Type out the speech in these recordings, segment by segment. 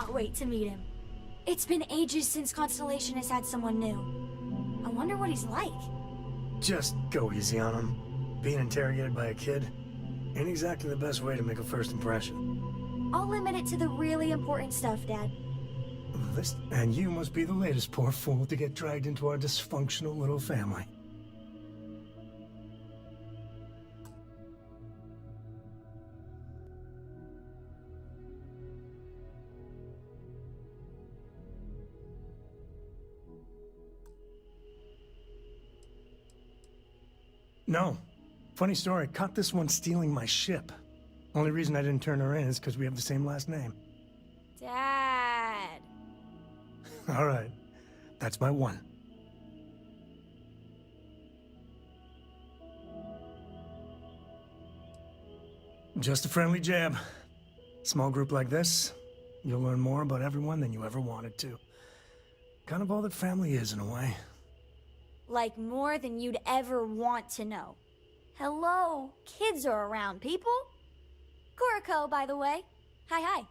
cannot wait to meet him. It's been ages since Constellation has had someone new. I wonder what he's like. Just go easy on him. Being interrogated by a kid ain't exactly the best way to make a first impression. I'll limit it to the really important stuff, Dad. And you must be the latest poor fool to get dragged into our dysfunctional little family. No. Funny story, caught this one stealing my ship. Only reason I didn't turn her in is because we have the same last name. Dad. Alright. That's my one. Just a friendly jab. Small group like this, you'll learn more about everyone than you ever wanted to. Kind of all that family is, in a way. Like more than you'd ever want to know. Hello, kids are around, people. Kuriko, by the way. Hi.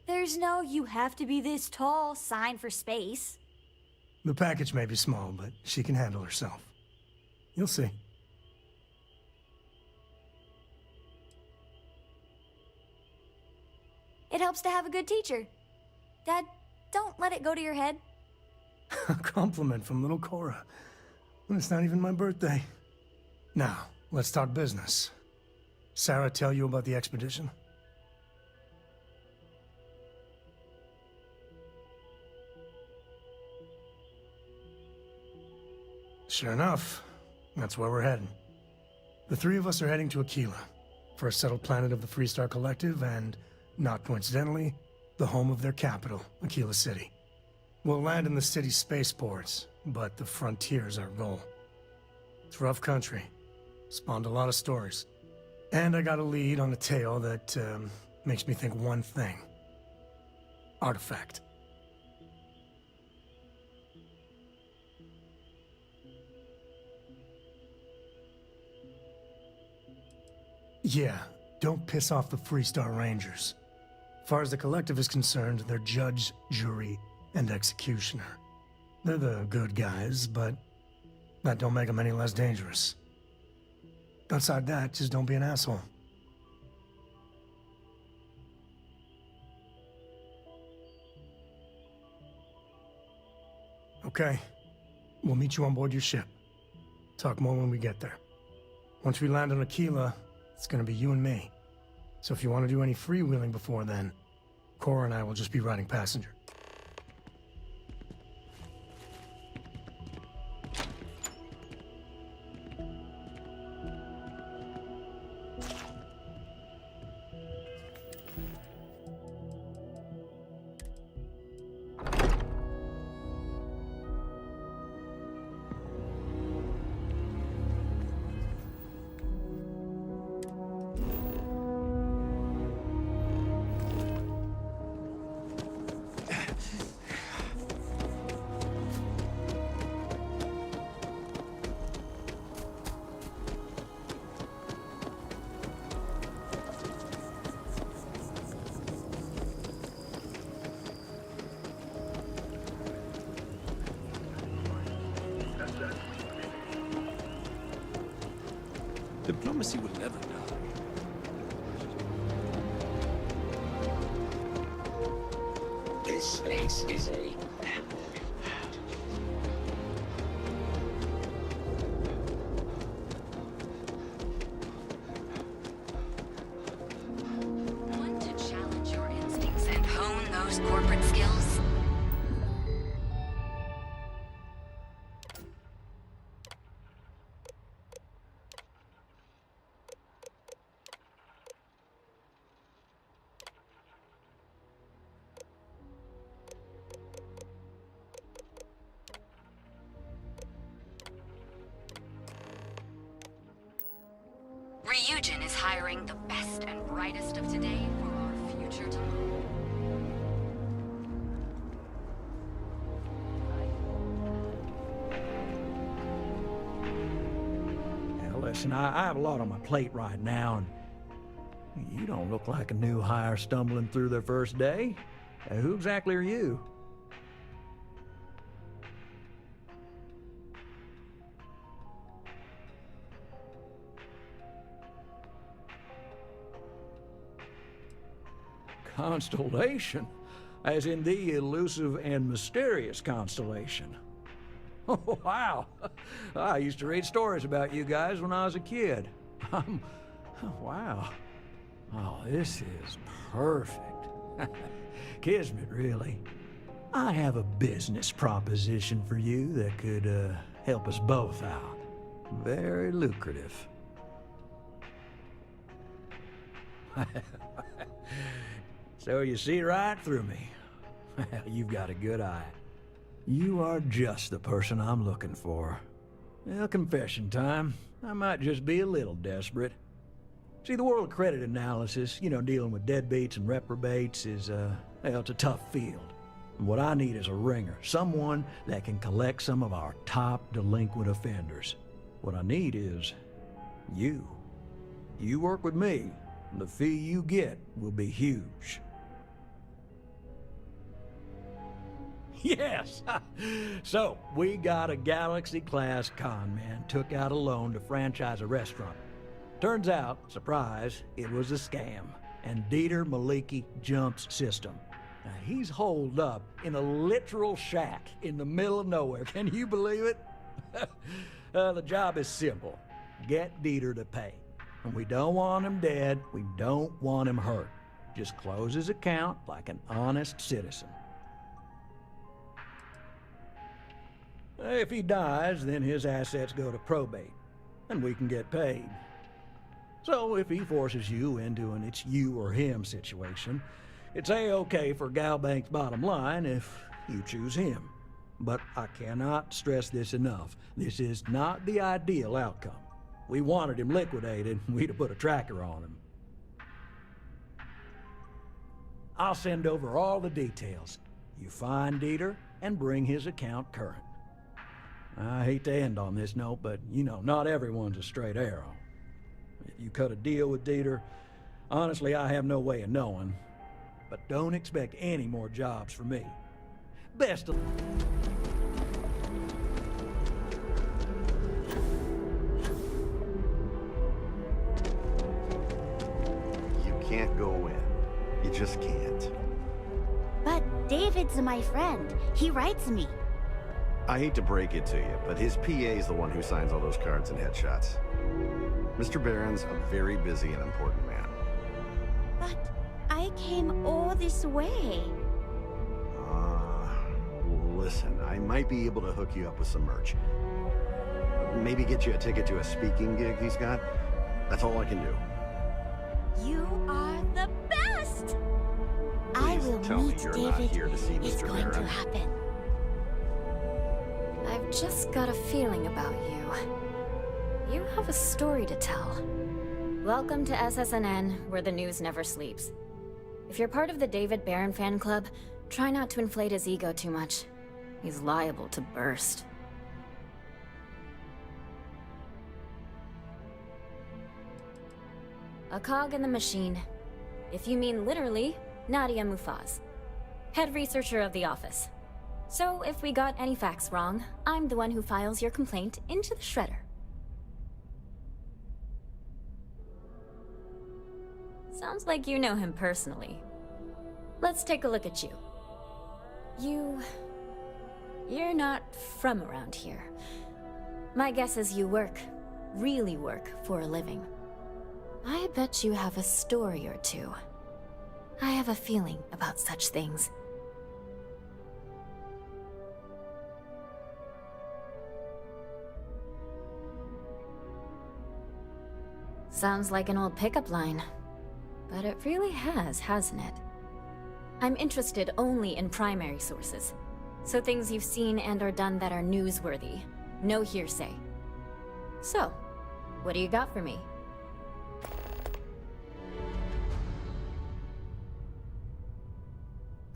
There's no "you have to be this tall" sign for space. The package may be small, but she can handle herself. You'll see. It helps to have a good teacher. Dad, don't let it go to your head. A compliment from little Cora. It's not even my birthday. Now, let's talk business. Sarah tell you about the expedition? Sure enough, that's where we're heading. The three of us are heading to Aquila, first settled planet of the Freestar Collective and, not coincidentally, the home of their capital, Aquila City. We'll land in the city's spaceports, but the frontier's our goal. It's rough country. Spawned a lot of stories. And I got a lead on a tale that makes me think one thing. Artifact. Yeah, don't piss off the Freestar Rangers. As far as the Collective is concerned, they're judge, jury, and executioner. They're the good guys, but that don't make them any less dangerous. Outside that, just don't be an asshole. Okay. We'll meet you on board your ship. Talk more when we get there. Once we land on Aquila, it's gonna be you and me. So if you want to do any freewheeling before then, Cora and I will just be riding passenger. Diplomacy will never die. This place is a... Want to challenge your instincts and hone those corporate skills? Ryujin is hiring the best and brightest of today for our future tomorrow. Now listen, I have a lot on my plate right now, and You don't look like a new hire stumbling through their first day. Who exactly are you? Constellation? As in the elusive and mysterious constellation. Oh, wow. I used to read stories about you guys when I was a kid. Wow. Oh, this is perfect. Kismet, really. I have a business proposition for you that could help us both out. Very lucrative. So you see right through me. You've got a good eye. You are just the person I'm looking for. Well, confession time. I might just be a little desperate. See, the world of credit analysis, dealing with deadbeats and reprobates is, it's a tough field. And what I need is a ringer, someone that can collect some of our top delinquent offenders. What I need is you. You work with me, and the fee you get will be huge. Yes! So, we got a Galaxy-class con man took out a loan to franchise a restaurant. Turns out, surprise, it was a scam, and Dieter Maliki jumps system. Now, he's holed up in a literal shack in the middle of nowhere. Can you believe it? The job is simple. Get Dieter to pay. And we don't want him dead, we don't want him hurt. Just close his account like an honest citizen. If he dies, then his assets go to probate, and we can get paid. So if he forces you into an it's you or him situation, it's A-okay for Galbank's bottom line if you choose him. But I cannot stress this enough. This is not the ideal outcome. We wanted him liquidated, we'd have put a tracker on him. I'll send over all the details. You find Dieter and bring his account current. I hate to end on this note, but not everyone's a straight arrow. If you cut a deal with Dieter, honestly, I have no way of knowing. But don't expect any more jobs for me. Best of... You can't go in. You just can't. But David's my friend. He writes me. I hate to break it to you, but his PA is the one who signs all those cards and headshots. Mr. Barron's a very busy and important man. But I came all this way. Listen, I might be able to hook you up with some merch. Maybe get you a ticket to a speaking gig he's got. That's all I can do. You are the best! I Please will tell me meet you're David. not here to see It's Mr. going to Barron. happen. I've just got a feeling about you. You have a story to tell. Welcome to SSNN, where the news never sleeps. If you're part of the David Barron fan club, try not to inflate his ego too much. He's liable to burst. A cog in the machine. If you mean literally, Nadia Mufaz, head researcher of the office. So if we got any facts wrong, I'm the one who files your complaint into the shredder. Sounds like you know him personally. Let's take a look at you. You're not from around here. My guess is you really work for a living. I bet you have a story or two. I have a feeling about such things. Sounds like an old pickup line. But it really has, hasn't it? I'm interested only in primary sources. So things you've seen and or done that are newsworthy. No hearsay. So, what do you got for me?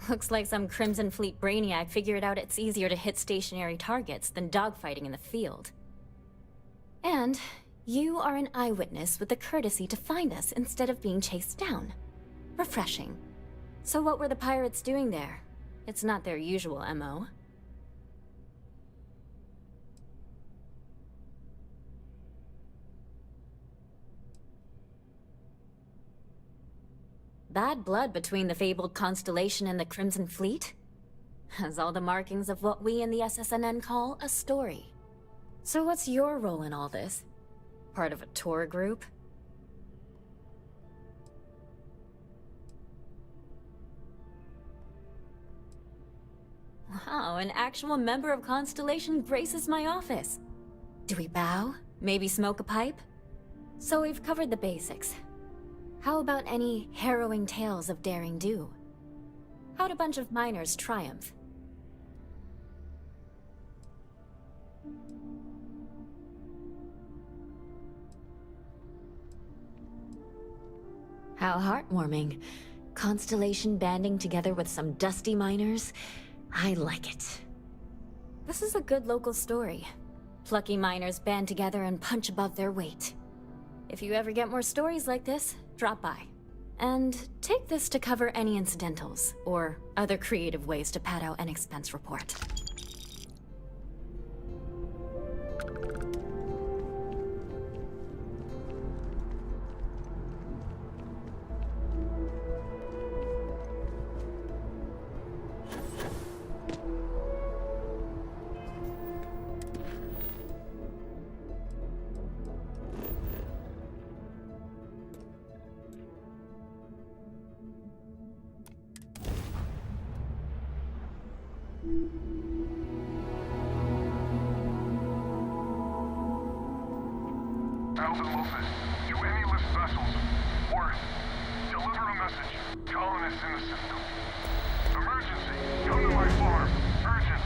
Looks like some Crimson Fleet brainiac figured out it's easier to hit stationary targets than dogfighting in the field. And You are an eyewitness with the courtesy to find us instead of being chased down. Refreshing. So what were the pirates doing there? It's not their usual MO. Bad blood between the fabled Constellation and the Crimson Fleet? Has all the markings of what we in the SSNN call a story. So what's your role in all this? Part of a tour group? Wow, an actual member of Constellation graces my office. Do we bow? Maybe smoke a pipe? So we've covered the basics. How about any harrowing tales of daring do? How'd a bunch of miners triumph? How heartwarming. Constellation banding together with some dusty miners? I like it. This is a good local story. Plucky miners band together and punch above their weight. If you ever get more stories like this, drop by. And take this to cover any incidentals, or other creative ways to pad out an expense report. Thousand Lopez, to any lift vessels. Worth, deliver a message. Colonists in the system. Emergency, come to my farm. Urgent.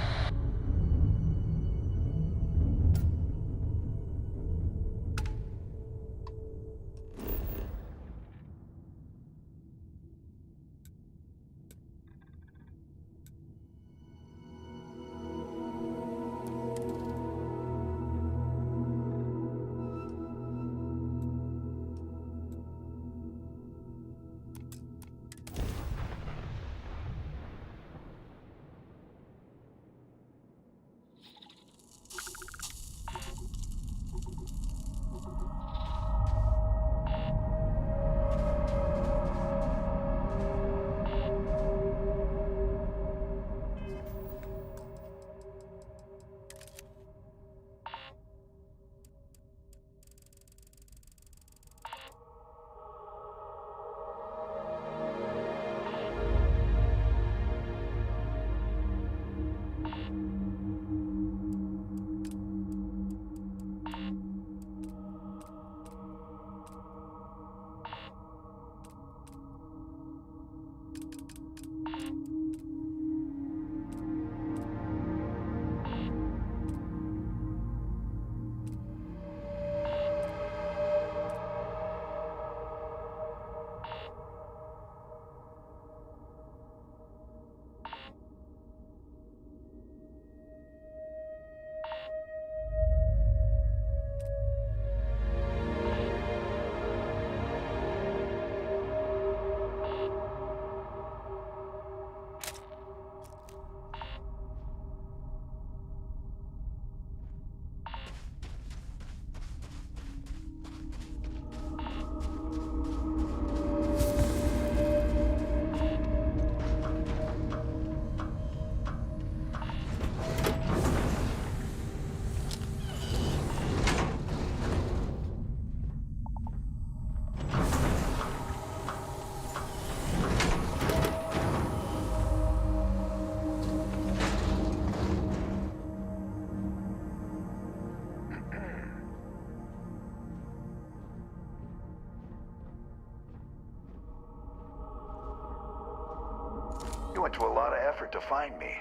You went to a lot of effort to find me.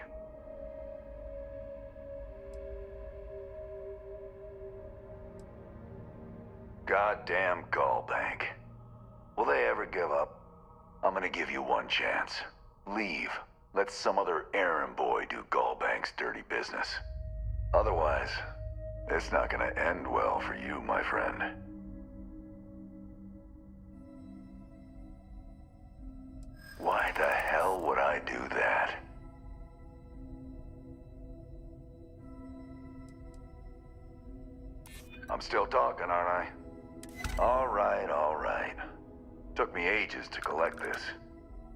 Goddamn Gallbank. Will they ever give up? I'm gonna give you one chance. Leave. Let some other errand boy do Gallbank's dirty business. Otherwise, It's not gonna end well for you, my friend. Why the hell would I do that? I'm still talking, aren't I? All right. Took me ages to collect this.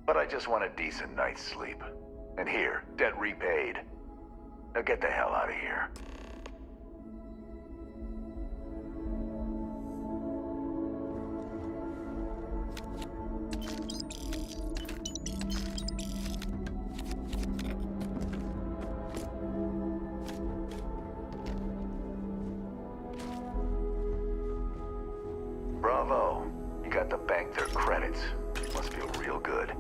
But I just want a decent night's sleep. And here, debt repaid. Now get the hell out of here. Bravo. You got to bank their credits. Must feel real good.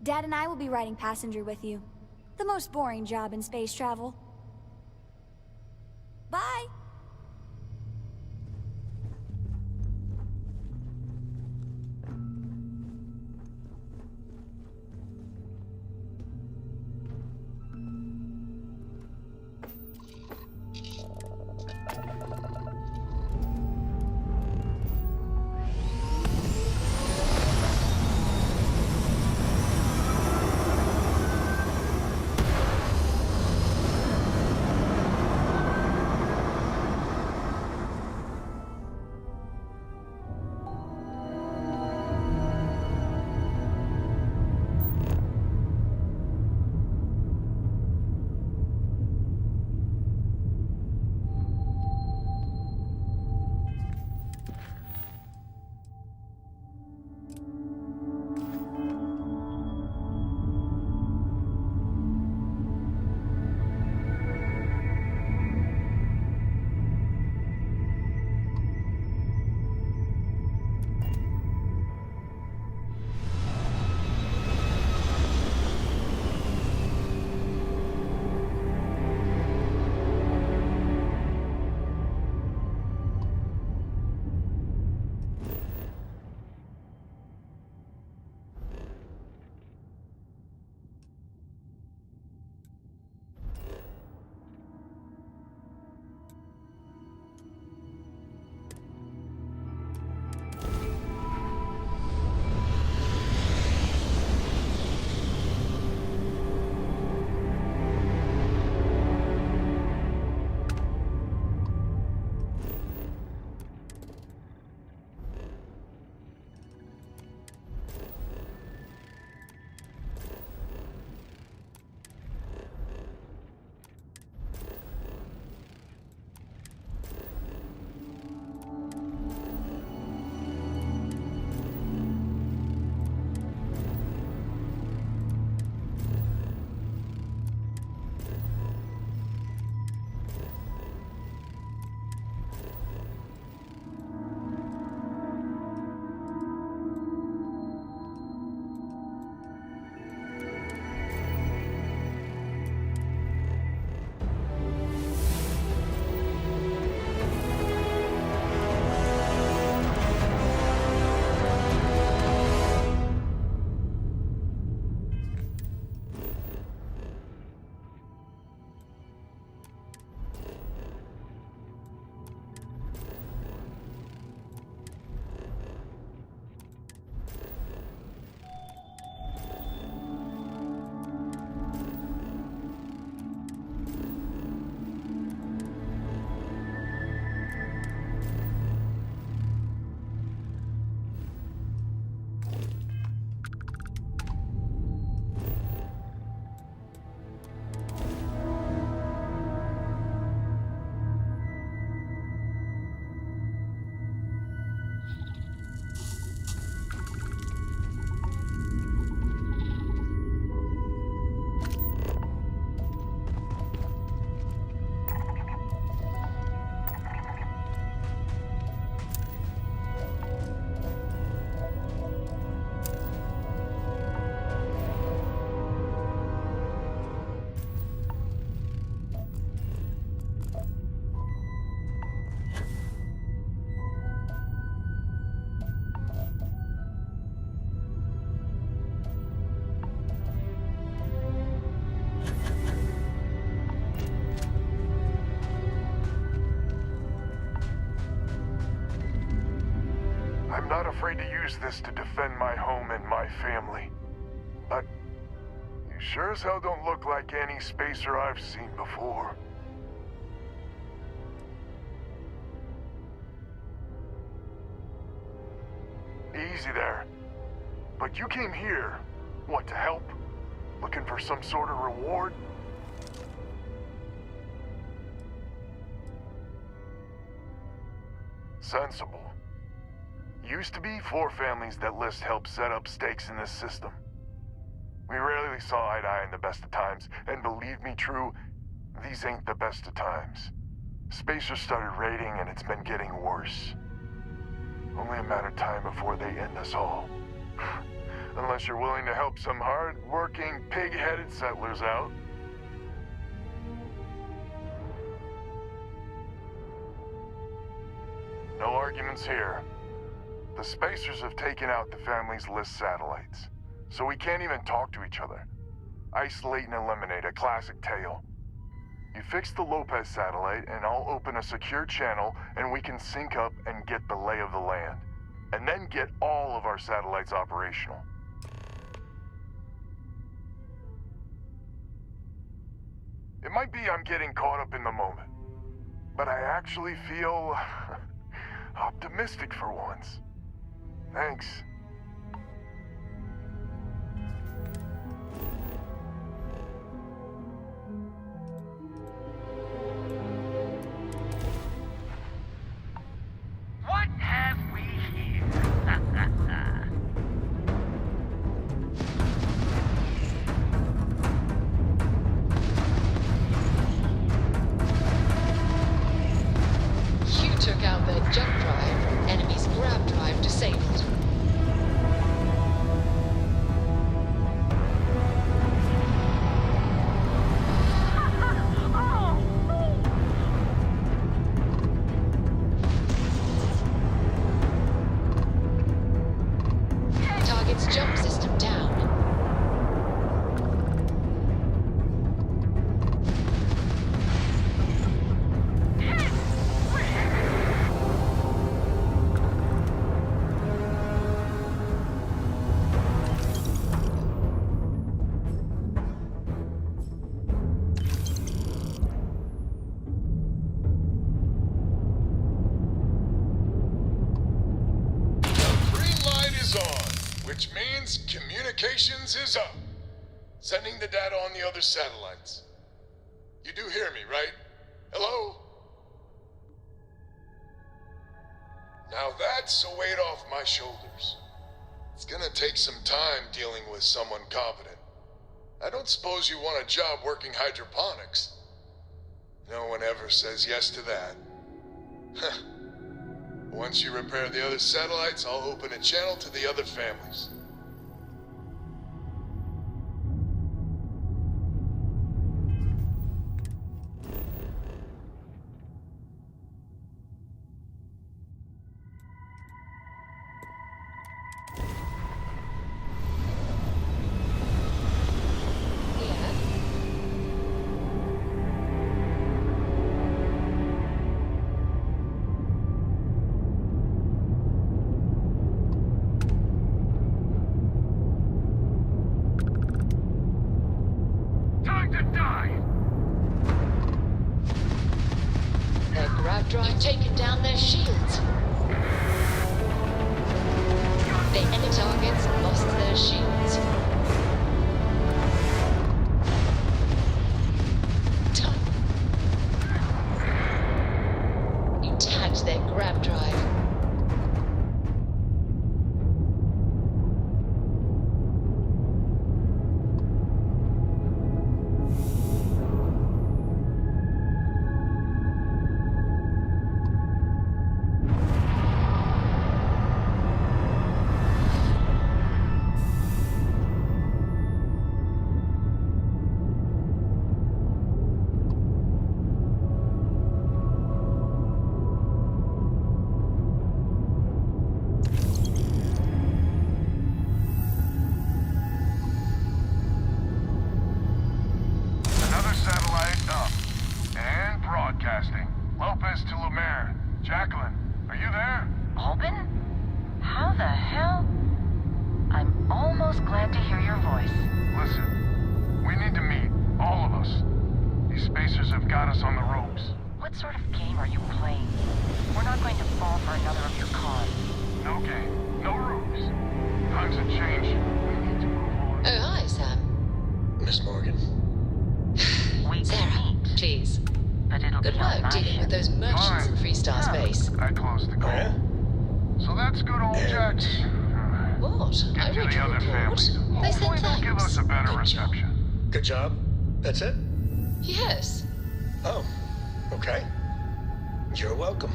Dad and I will be riding passenger with you. The most boring job in space travel. Bye! afraid to use this to defend my home and my family. But you sure as hell don't look like any spacer I've seen before. Easy there. But you came here, what, to help? Looking for some sort of reward? Sensible. Used to be 4 families that list helped set up stakes in this system. We rarely saw eye to eye in the best of times, and believe me, True, these ain't the best of times. Spacers started raiding, and it's been getting worse. Only a matter of time before they end us all. Unless you're willing to help some hard-working, pig-headed settlers out. No arguments here. The Spacers have taken out the family's list satellites, so we can't even talk to each other. Isolate and eliminate, a classic tale. You fix the Lopez satellite, and I'll open a secure channel, and we can sync up and get the lay of the land. And then get all of our satellites operational. It might be I'm getting caught up in the moment, but I actually feel optimistic for once. Thanks. What have we here? You took out their jump drive. Enemy's grab drive disabled. Target's jump system down. Which means communications is up. Sending the data on the other satellites. You do hear me, right? Hello? Now that's a weight off my shoulders. It's gonna take some time dealing with someone competent. I don't suppose you want a job working hydroponics. No one ever says yes to that. Once you repair the other satellites, I'll open a channel to the other families. Their grab drive taken down their shields. The enemy targets lost their shields. Done. You tagged their grab drive. Lopez to Lemaire. Jacqueline, are you there? Albin? How the hell? I'm almost glad to hear your voice. Listen, we need to meet, all of us. These spacers have got us on the ropes. What sort of game are you playing? We're not going to fall for another of your cons. No game, no rules. Times have changed. We need to move on. Oh, hi, Sam. Miss Morgan. We Sarah, can meet, please. but it'll Good be on work my dealing ship. with those merchants in Freestar space. I closed the call. Oh, yeah? So that's good old Jackie. What? I Get to read the your other report. families. They said Hopefully they'll give us thanks. a better Good job. reception. Good job. That's it? Yes. Oh, okay. You're welcome.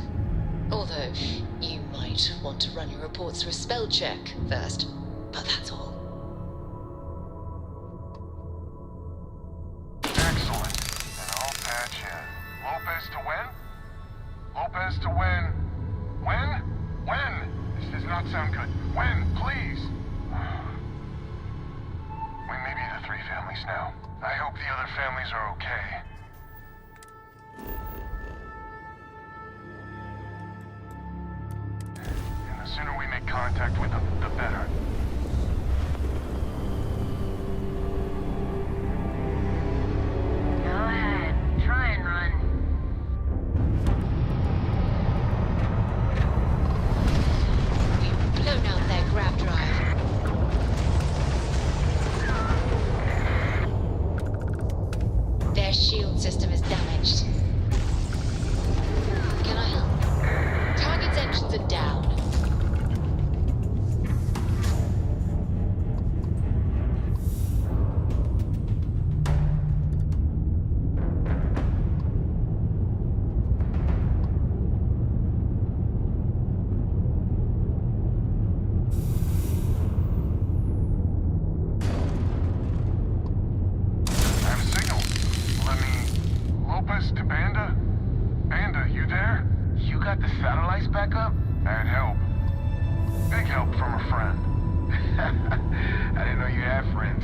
Although, you might want to run your reports through a spell check first. But that's all. Excellent. And I'll patch in. Lopez to win? Lopez to win. When? When? This does not sound good. When? Please. We may be the 3 families now. I hope the other families are okay. And the sooner we make contact with them, the better. Go ahead. Try and run. We've blown out their grab drive. Their shield system is damaged. Can I help? Target's engines are down. I have a signal. Let me... Lopez to Banda? Banda, you there? You got the satellites back up? And help. Big help from a friend. I didn't know you had friends.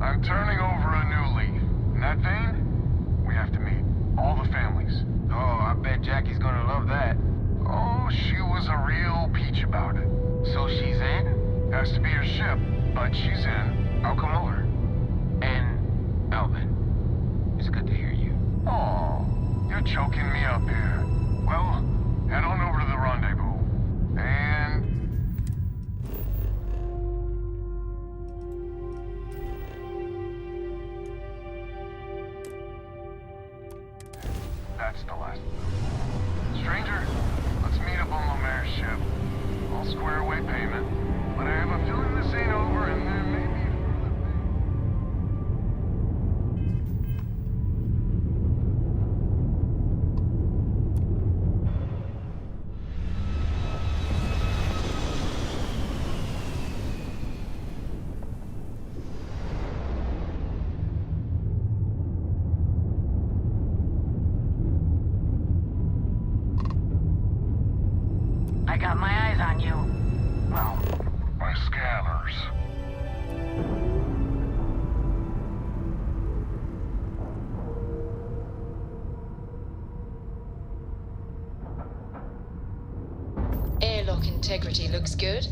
I'm turning over a new leaf. In that vein, we have to meet. All the families. Oh, I bet Jackie's gonna love that. Oh, she was a real peach about it. So she's in? Has to be her ship, but she's in. I'll come over. And Alvin, it's good to hear you. Oh, you're choking me up here. Well, head on over to the rendezvous. And... that's the last. Stranger, let's meet up on Lomare's ship. I'll square away payment. But I have a feeling this ain't over and there may be further I got my eyes on you. Well, my scanners. Airlock integrity looks good. So,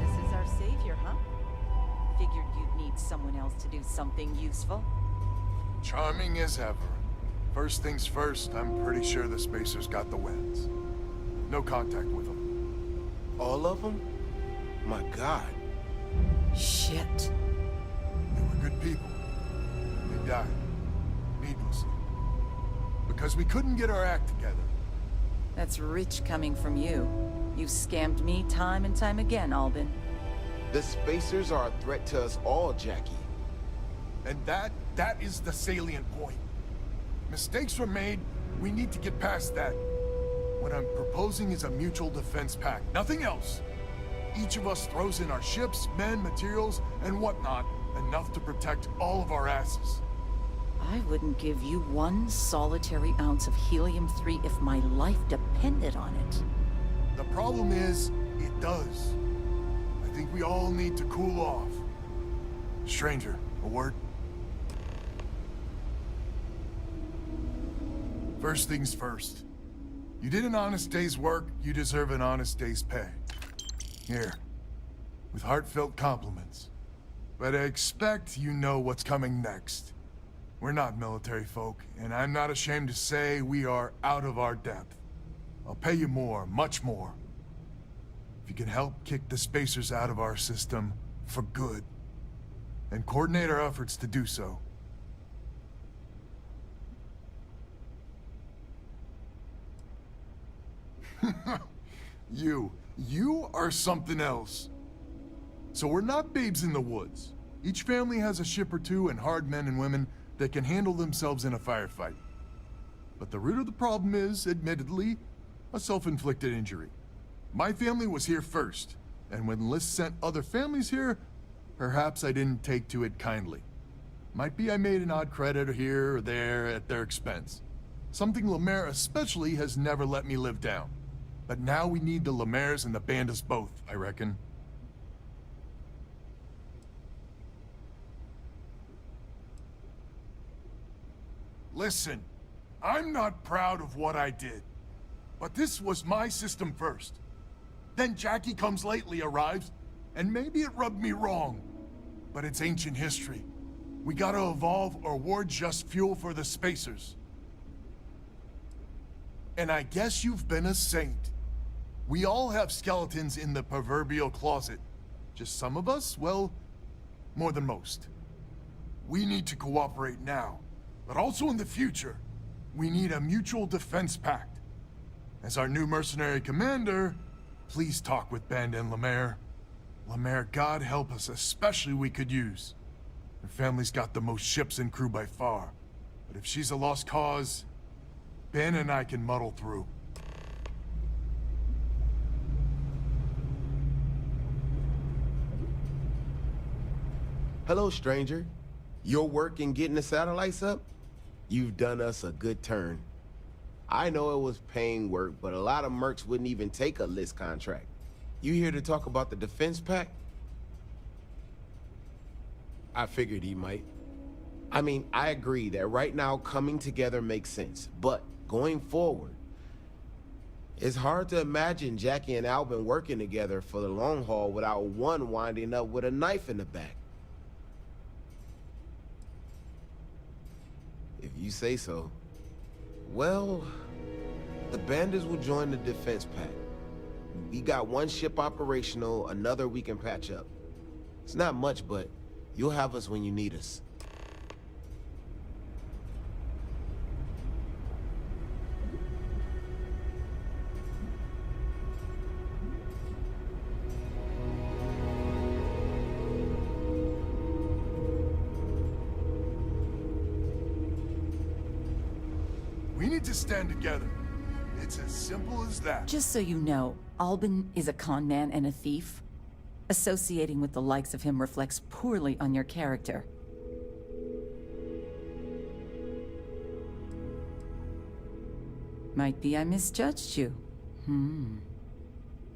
this is our savior, huh? Figured you'd need someone else to do something useful. Charming as ever. First things first, I'm pretty sure the Spacers got the winds. No contact with them. All of them? My God. Shit. They were good people. They died. Needlessly. Because we couldn't get our act together. That's rich coming from you. You've scammed me time and time again, Albin. The Spacers are a threat to us all, Jackie. And that is the salient point. Mistakes were made, we need to get past that. What I'm proposing is a mutual defense pact, nothing else. Each of us throws in our ships, men, materials, and whatnot, enough to protect all of our asses. I wouldn't give you one solitary ounce of helium-3 if my life depended on it. The problem is, it does. I think we all need to cool off. Stranger, a word? First things first. You did an honest day's work, you deserve an honest day's pay. Here, with heartfelt compliments. But I expect you know what's coming next. We're not military folk, and I'm not ashamed to say we are out of our depth. I'll pay you more, much more. If you can help kick the spacers out of our system for good, and coordinate our efforts to do so. You are something else. So we're not babes in the woods. Each family has a ship or two and hard men and women that can handle themselves in a firefight. But the root of the problem is, admittedly, a self-inflicted injury. My family was here first, and when List sent other families here, perhaps I didn't take to it kindly. Might be I made an odd credit here or there at their expense. Something Lemaire especially has never let me live down. But now we need the Lemaires and the Bandits both, I reckon. Listen, I'm not proud of what I did, but this was my system first. Then Jackie Comes Lately arrives, and maybe it rubbed me wrong, but it's ancient history. We gotta evolve or we're just fuel for the spacers. And I guess you've been a saint. We all have skeletons in the proverbial closet. Just some of us, well, more than most. We need to cooperate now. But also in the future, we need a mutual defense pact. As our new mercenary commander, please talk with Band and Lemaire. Lemaire, God help us, especially we could use. Her family's got the most ships and crew by far. But if she's a lost cause, Ben and I can muddle through. Hello, stranger. Your work in getting the satellites up? You've done us a good turn. I know it was paying work, but a lot of mercs wouldn't even take a List contract. You here to talk about the defense pact? I figured he might. I mean, I agree that right now coming together makes sense, but going forward, it's hard to imagine Jackie and Albin working together for the long haul without one winding up with a knife in the back. If you say so. Well, the Bandits will join the defense pact. We got one ship operational, another we can patch up. It's not much, but you'll have us when you need us. We need to stand together. It's as simple as that. Just so you know, Albin is a con man and a thief. Associating with the likes of him reflects poorly on your character. Might be I misjudged you.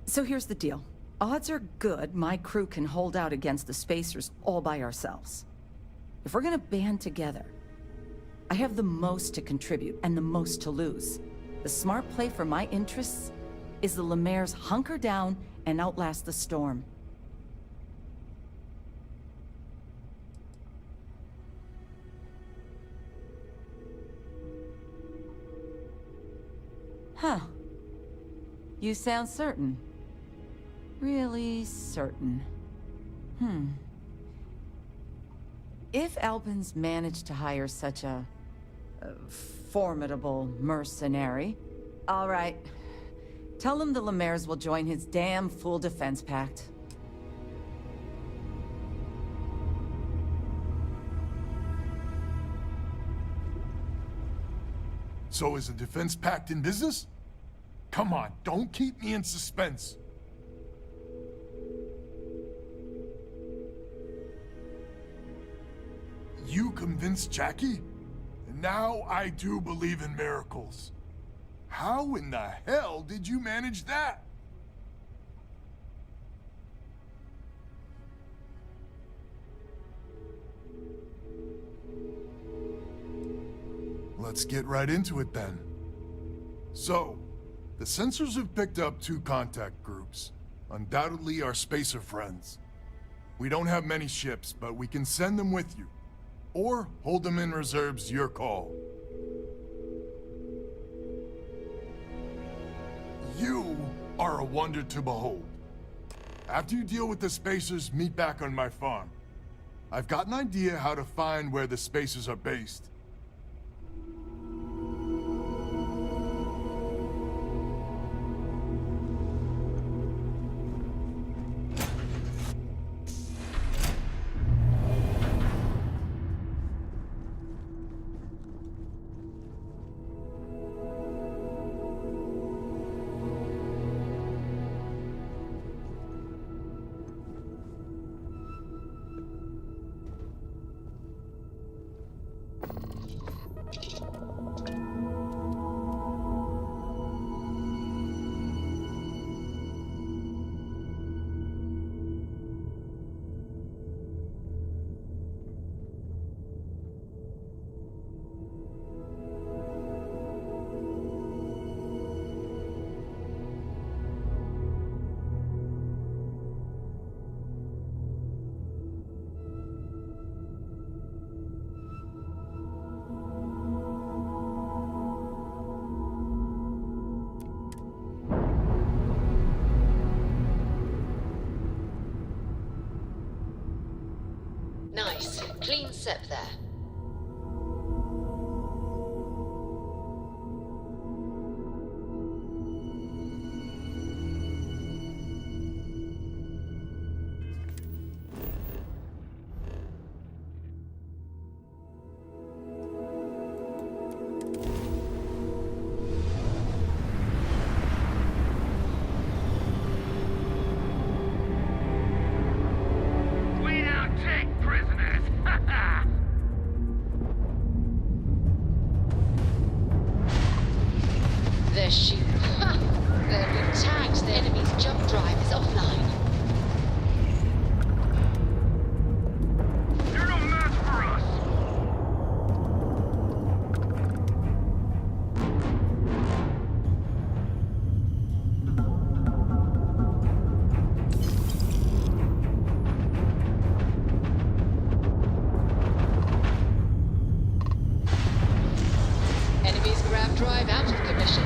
So here's the deal. Odds are good my crew can hold out against the Spacers all by ourselves. If we're gonna band together, I have the most to contribute and the most to lose. The smart play for my interests is the Lemaire's hunker down and outlast the storm. Huh. You sound certain. Really certain. If Albin's managed to hire such a formidable mercenary, all right. Tell him the Lemaire's will join his damn fool defense pact. So is the defense pact in business? Come on, don't keep me in suspense. You convinced Jackie? And now I do believe in miracles. How in the hell did you manage that? Let's get right into it then. So, the sensors have picked up 2 contact groups. Undoubtedly our spacer friends. We don't have many ships, but we can send them with you. Or hold them in reserves, your call. You are a wonder to behold. After you deal with the spacers, meet back on my farm. I've got an idea how to find where the spacers are based. Nice. Clean sep there. We now take prisoners! Ha ha! Their shield. Ha! They've been tagged. The enemy's jump drive is offline. You're no match for us! Enemy's grav drive out of commission.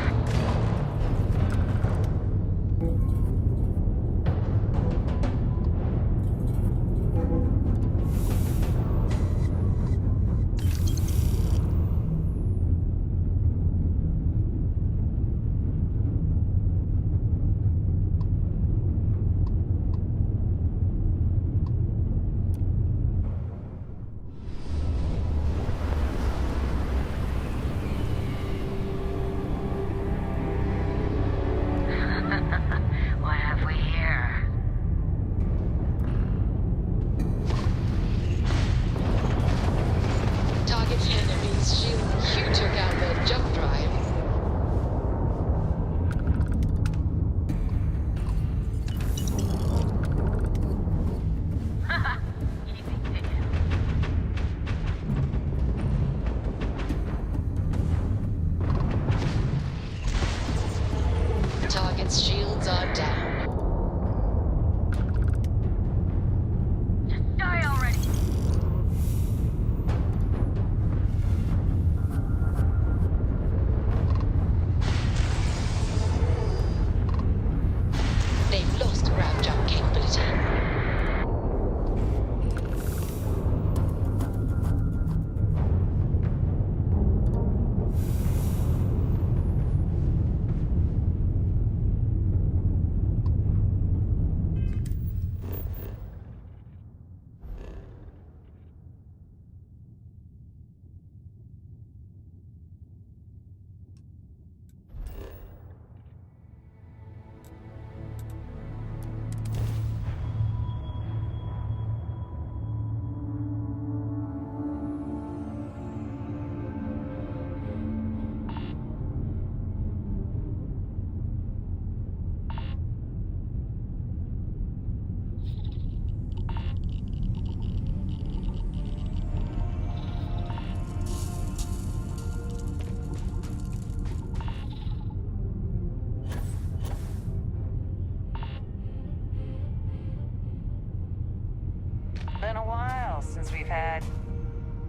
Been a while since we've had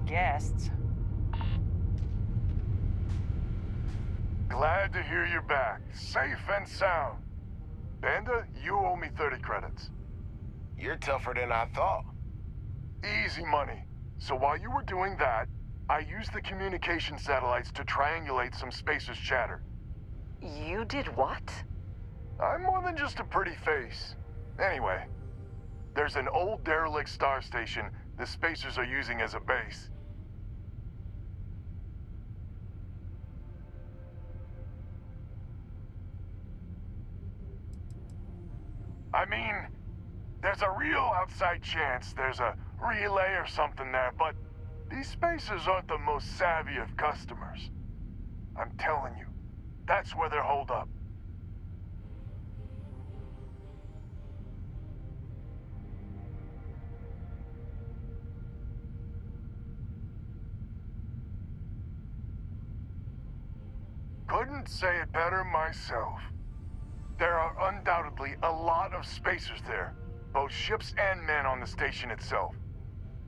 guests. Glad to hear you're back, safe and sound. Banda, you owe me 30 credits. You're tougher than I thought. Easy money. So while you were doing that, I used the communication satellites to triangulate some Spacers chatter. You did what? I'm more than just a pretty face. Anyway, there's an old derelict star station the Spacers are using as a base. I mean, there's a real outside chance there's a relay or something there, but these Spacers aren't the most savvy of customers. I'm telling you, that's where they're holed up. Couldn't say it better myself. There are undoubtedly a lot of Spacers there, both ships and men on the station itself.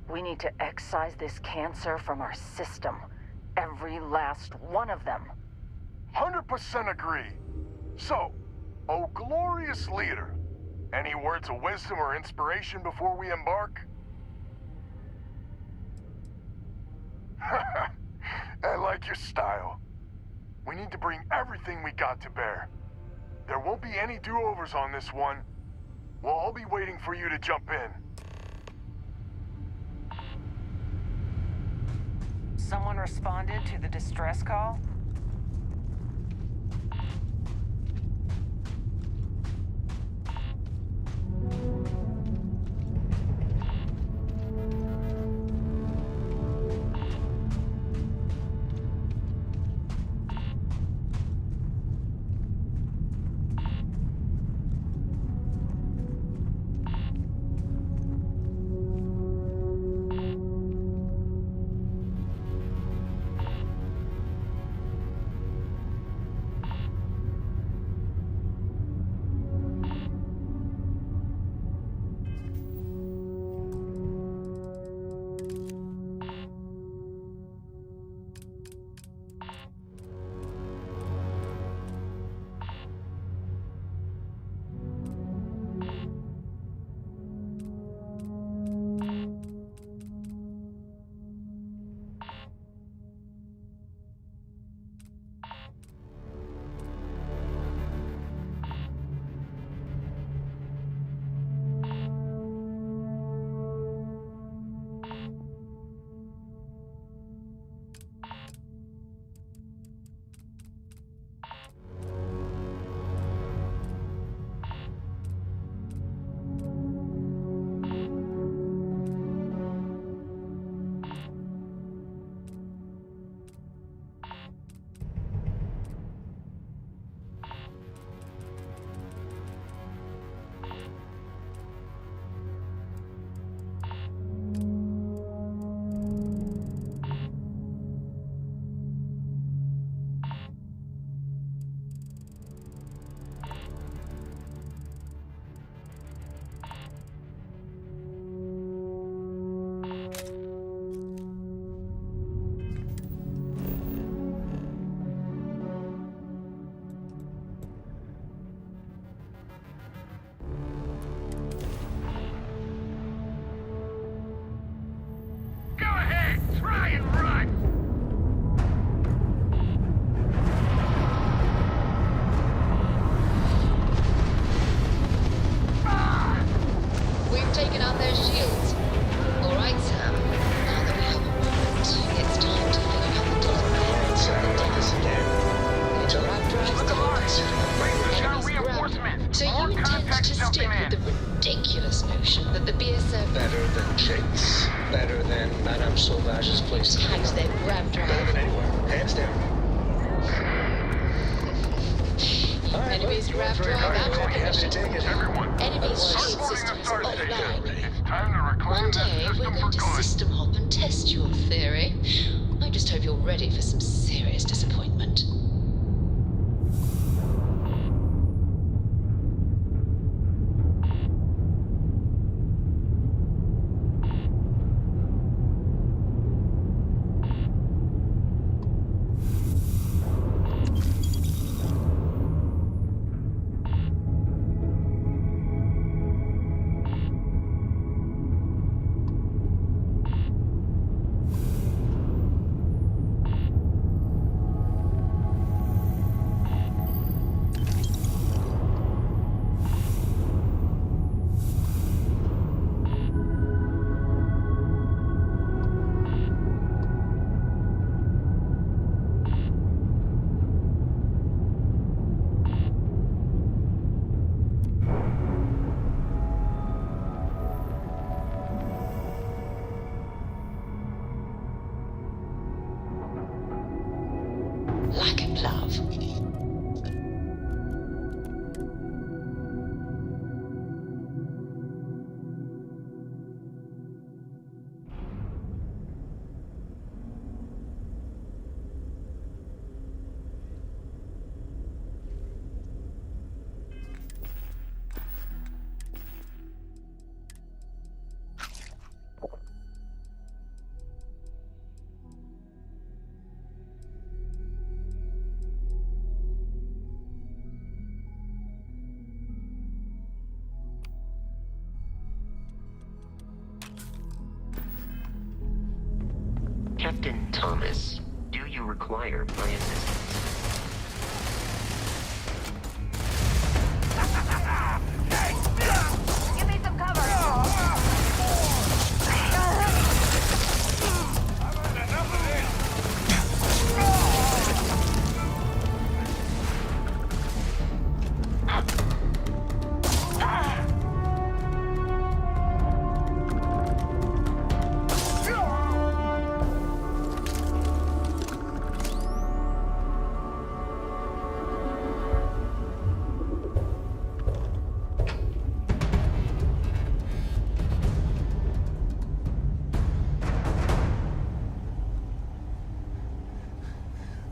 We need to excise this cancer from our system. Every last one of them. 100% agree. So, oh glorious leader, any words of wisdom or inspiration before we embark? I like your style. We need to bring everything we got to bear. There won't be any do-overs on this one. We'll all be waiting for you to jump in. Someone responded to the distress call? One day, we're going to system hop and test your theory. I just hope you're ready for some serious disappointment. lacking love. Captain Thomas, do you require my assistance? Give me some cover!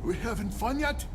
We having fun yet?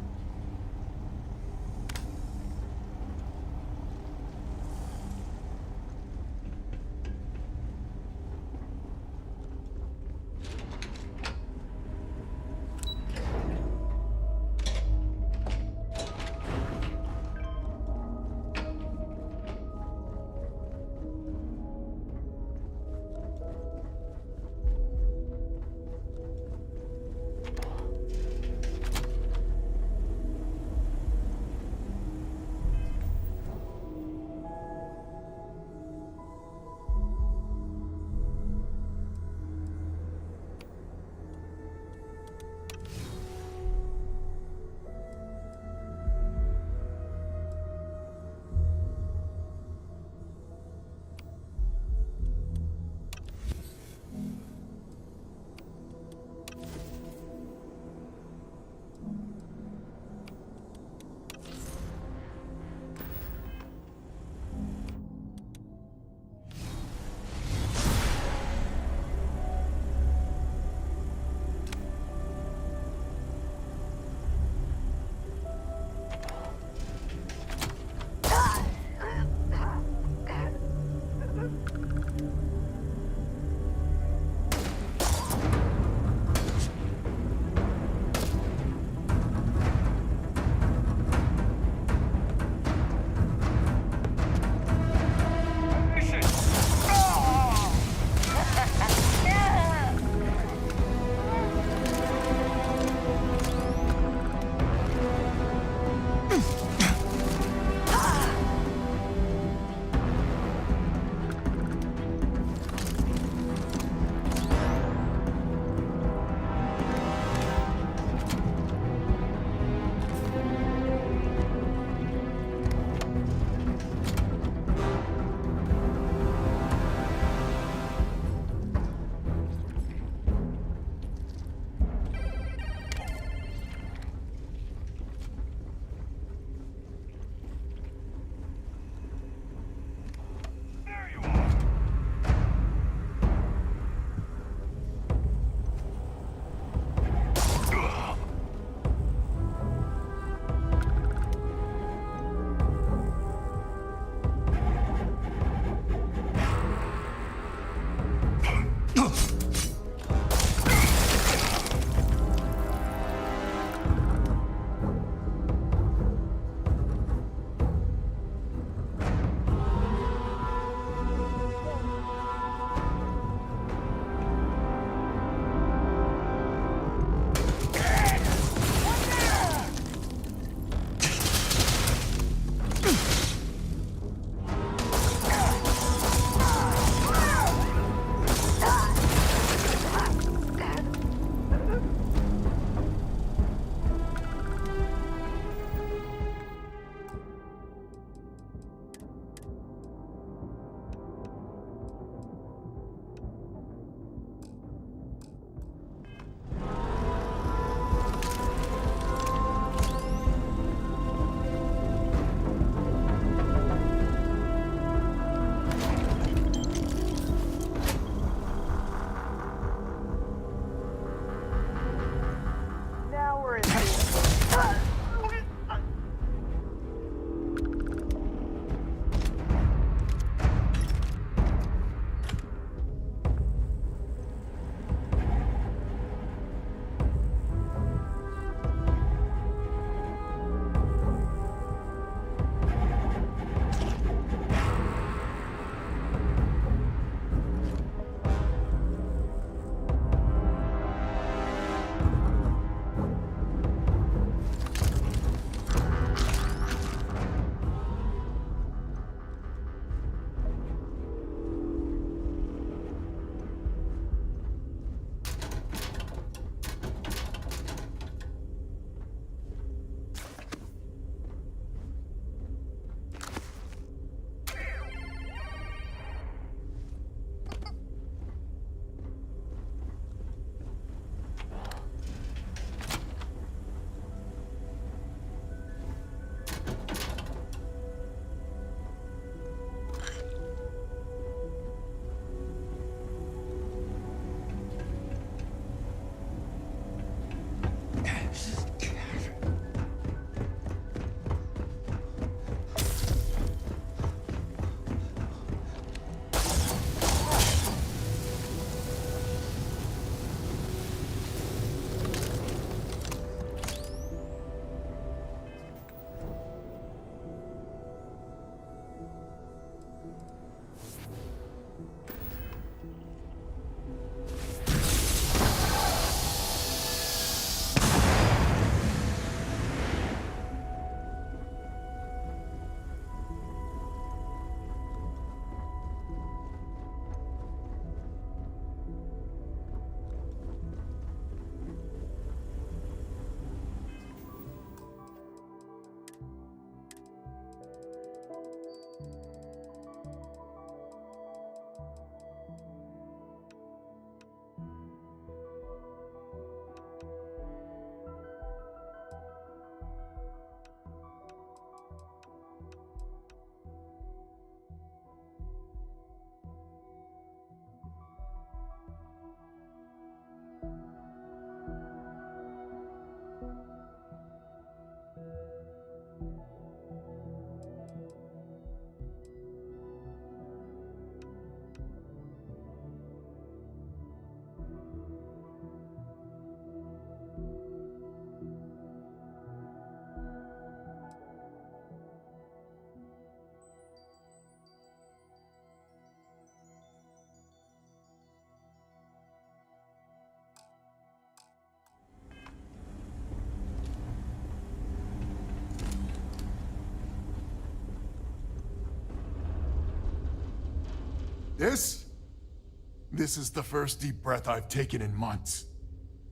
This is the first deep breath I've taken in months.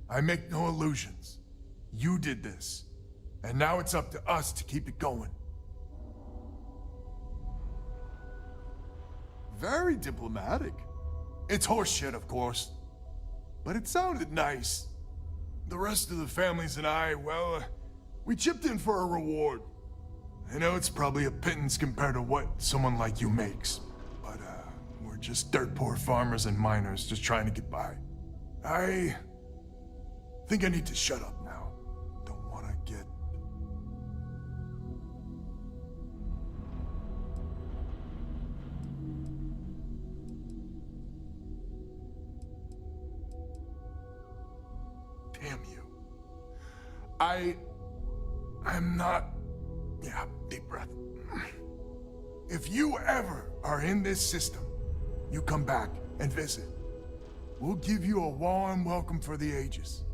I make no illusions. You did this, and now it's up to us to keep it going. Very diplomatic. It's horseshit, of course, but it sounded nice. The rest of the families and I, well, we chipped in for a reward. I know it's probably a pittance compared to what someone like you makes, but we're just dirt poor farmers and miners just trying to get by. I think I need to shut up now. Don't want to get... Damn you. I'm not... Yeah, deep breath. If you ever are in this system, you come back and visit. We'll give you a warm welcome for the ages.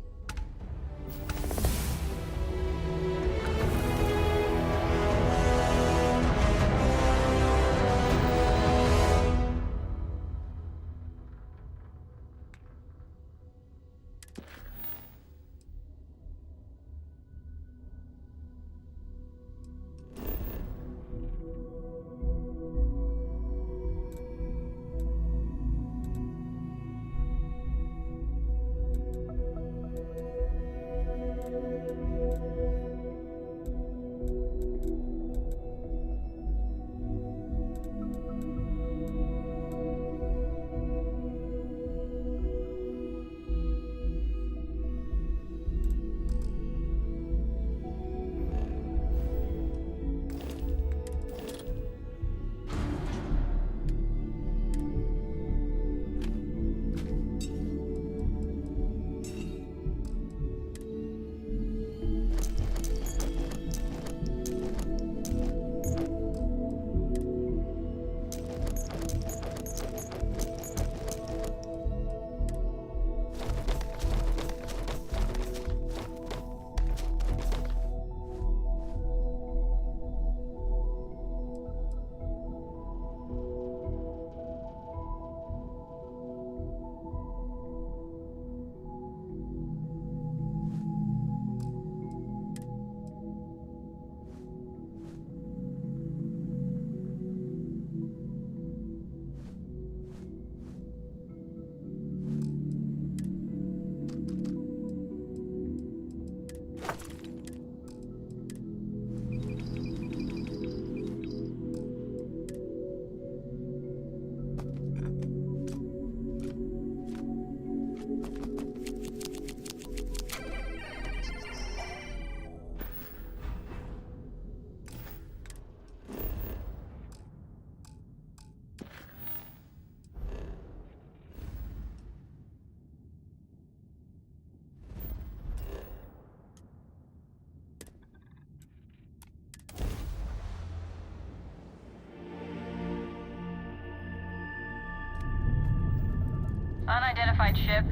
Unidentified ship.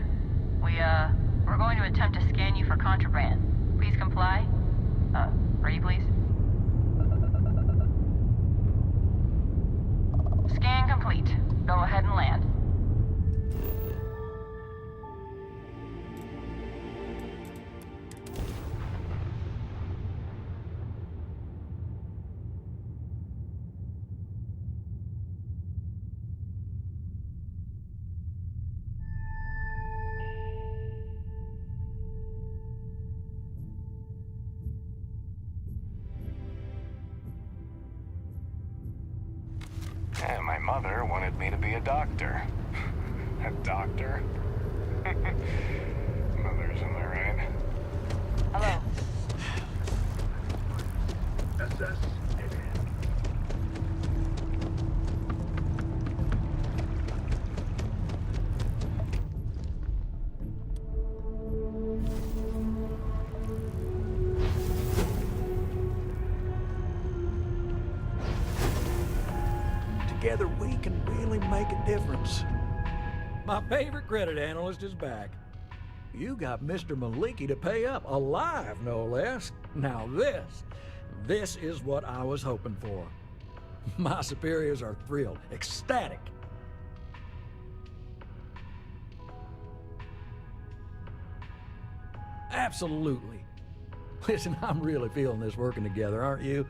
We're going to attempt to scan you for contraband. Please comply. Ready, please? Scan complete. Go ahead and land. And my mother wanted me to be a doctor. A doctor? make a difference. My favorite credit analyst is back. You got Mr. Maliki to pay up, alive no less. Now this is what I was hoping for. My superiors are thrilled, ecstatic. Absolutely. Listen, I'm really feeling this working together, aren't you?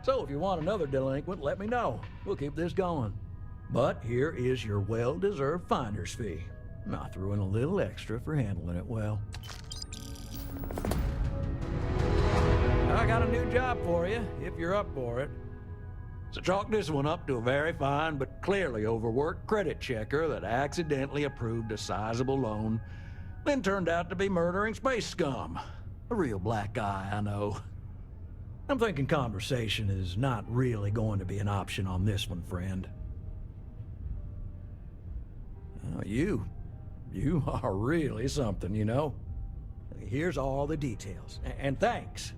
So if you want another delinquent, let me know. We'll keep this going. But here is your well-deserved finder's fee. I threw in a little extra for handling it well. I got a new job for you, if you're up for it. So chalk this one up to a very fine but clearly overworked credit checker that accidentally approved a sizable loan, then turned out to be murdering space scum. A real black guy, I know. I'm thinking conversation is not really going to be an option on this one, friend. You are really something, you know. Here's all the details, and thanks.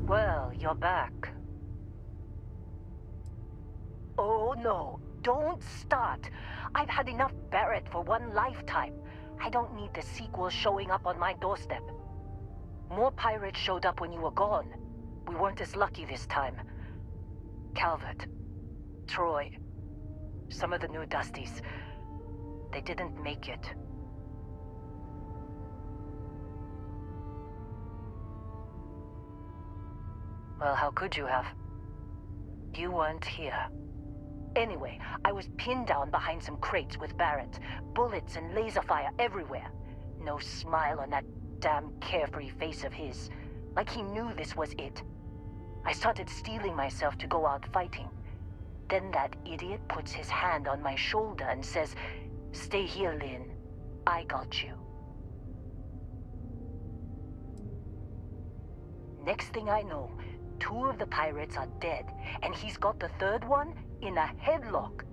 Well, you're back. Oh no, don't start. I've had enough Barrett for one lifetime. I don't need the sequel showing up on my doorstep. More pirates showed up when you were gone. We weren't as lucky this time. Calvert, Troy, some of the new Dusties, they didn't make it. Well, how could you have? You weren't here. Anyway, I was pinned down behind some crates with Barrett. Bullets and laser fire everywhere. No smile on that damn carefree face of his. Like he knew this was it. I started steeling myself to go out fighting. Then that idiot puts his hand on my shoulder and says, "Stay here, Lynn. I got you." Next thing I know, 2 of the pirates are dead, and he's got the 3rd one in a headlock.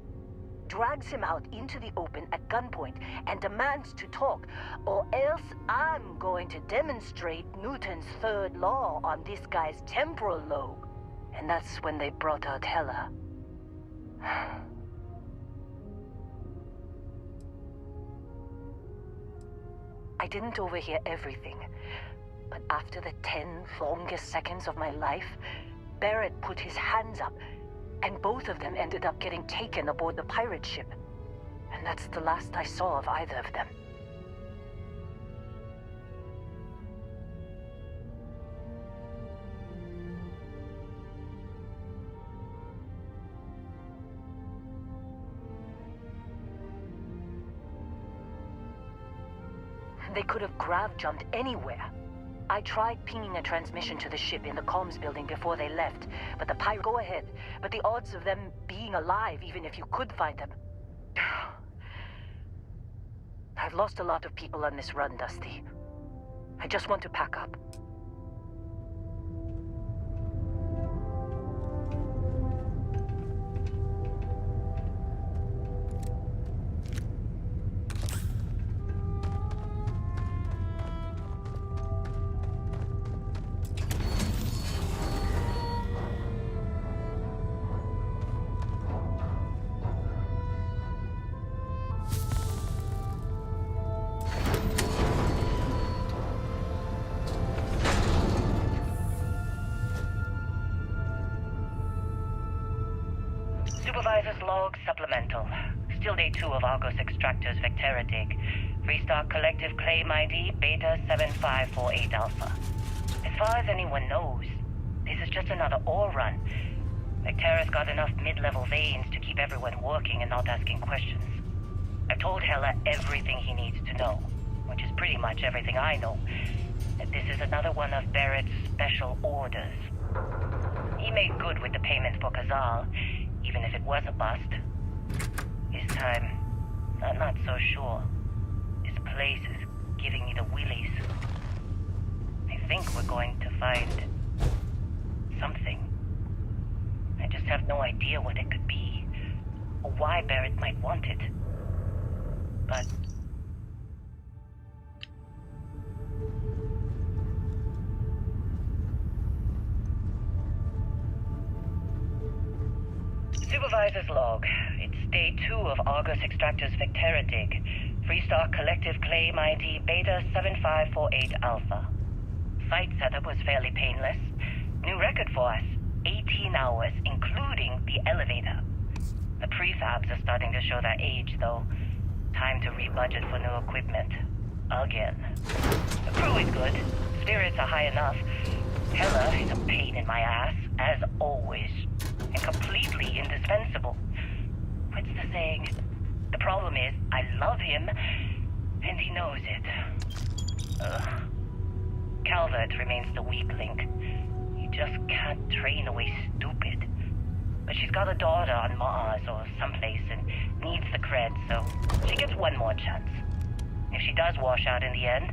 Drags him out into the open at gunpoint and demands to talk, or else I'm going to demonstrate Newton's 3rd law on this guy's temporal lobe. And that's when they brought out Hela. I didn't overhear everything. But after the 10 longest seconds of my life, Barrett put his hands up, and both of them ended up getting taken aboard the pirate ship. And that's the last I saw of either of them. They could have grav-jumped anywhere. I tried pinging a transmission to the ship in the comms building before they left, but the pirate... Go ahead, but the odds of them being alive, even if you could find them... I've lost a lot of people on this run, Dusty. I just want to pack up. Supervisor's log supplemental. Still day 2 of Argos Extractor's Vectera dig. Freestar Collective Claim ID Beta 7548 Alpha. As far as anyone knows, this is just another ore run. Vectera's got enough mid-level veins to keep everyone working and not asking questions. I've told Hella everything he needs to know, which is pretty much everything I know. And this is another one of Barrett's special orders. He made good with the payment for Kazal, even if it was a bust. This time, I'm not so sure. This place is giving me the willies. I think we're going to find something. I just have no idea what it could be, or why Barrett might want it. But... Supervisor's log. It's day 2 of Argus Extractor's Vectera dig. Freestar Collective Claim ID Beta 7548 Alpha. Site setup was fairly painless. New record for us. 18 hours, including the elevator. The prefabs are starting to show their age, though. Time to rebudget for new equipment. Again. The crew is good. Spirits are high enough. Hella is a pain in my ass, as always. And completely indispensable. What's the saying? The problem is, I love him, and he knows it. Calvert remains the weak link. He just can't train away stupid. But she's got a daughter on Mars or someplace and needs the cred, so she gets one more chance. If she does wash out in the end,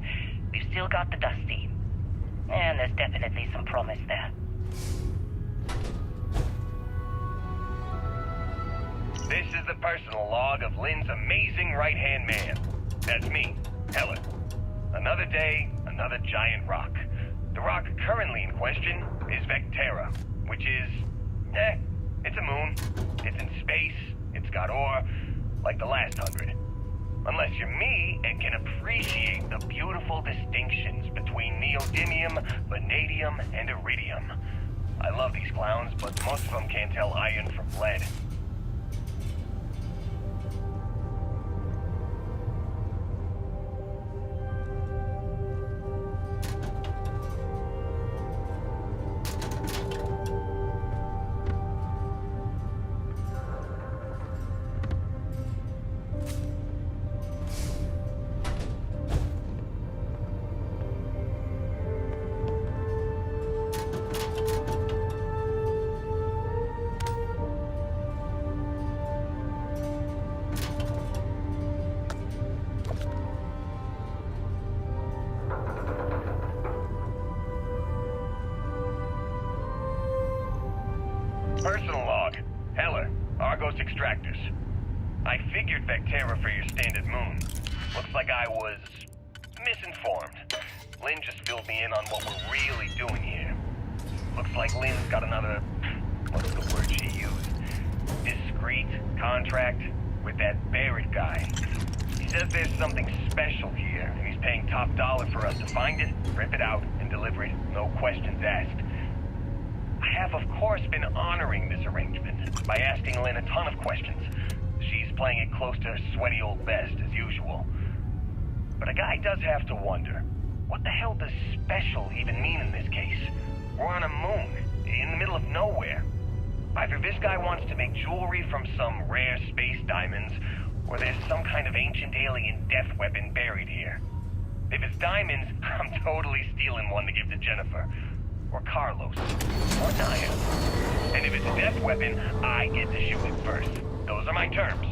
we've still got the Dusty. And there's definitely some promise there. This is the personal log of Lynn's amazing right-hand man. That's me, Helen. Another day, another giant rock. The rock currently in question is Vectera, which is, it's a moon. It's in space, it's got ore, like the last 100. Unless you're me and can appreciate the beautiful distinctions between neodymium, vanadium, and iridium. I love these clowns, but most of them can't tell iron from lead. Personal log. Heller, Argos Extractors. I figured Vectera for your standard moon. Looks like I was misinformed. Lynn just filled me in on what we're really doing here. Looks like Lynn's got another, what's the word she used? Discreet contract with that Barrett guy. He says there's something special here, and he's paying top dollar for us to find it, rip it out, and deliver it, no questions asked. I have, of course, been honoring this arrangement by asking Lynn a ton of questions. She's playing it close to her sweaty old best, as usual. But a guy does have to wonder, what the hell does special even mean in this case? We're on a moon, in the middle of nowhere. Either this guy wants to make jewelry from some rare space diamonds, or there's some kind of ancient alien death weapon buried here. If it's diamonds, I'm totally stealing one to give to Jennifer. Or Carlos. Or Naya. And if it's a death weapon, I get to shoot it first. Those are my terms.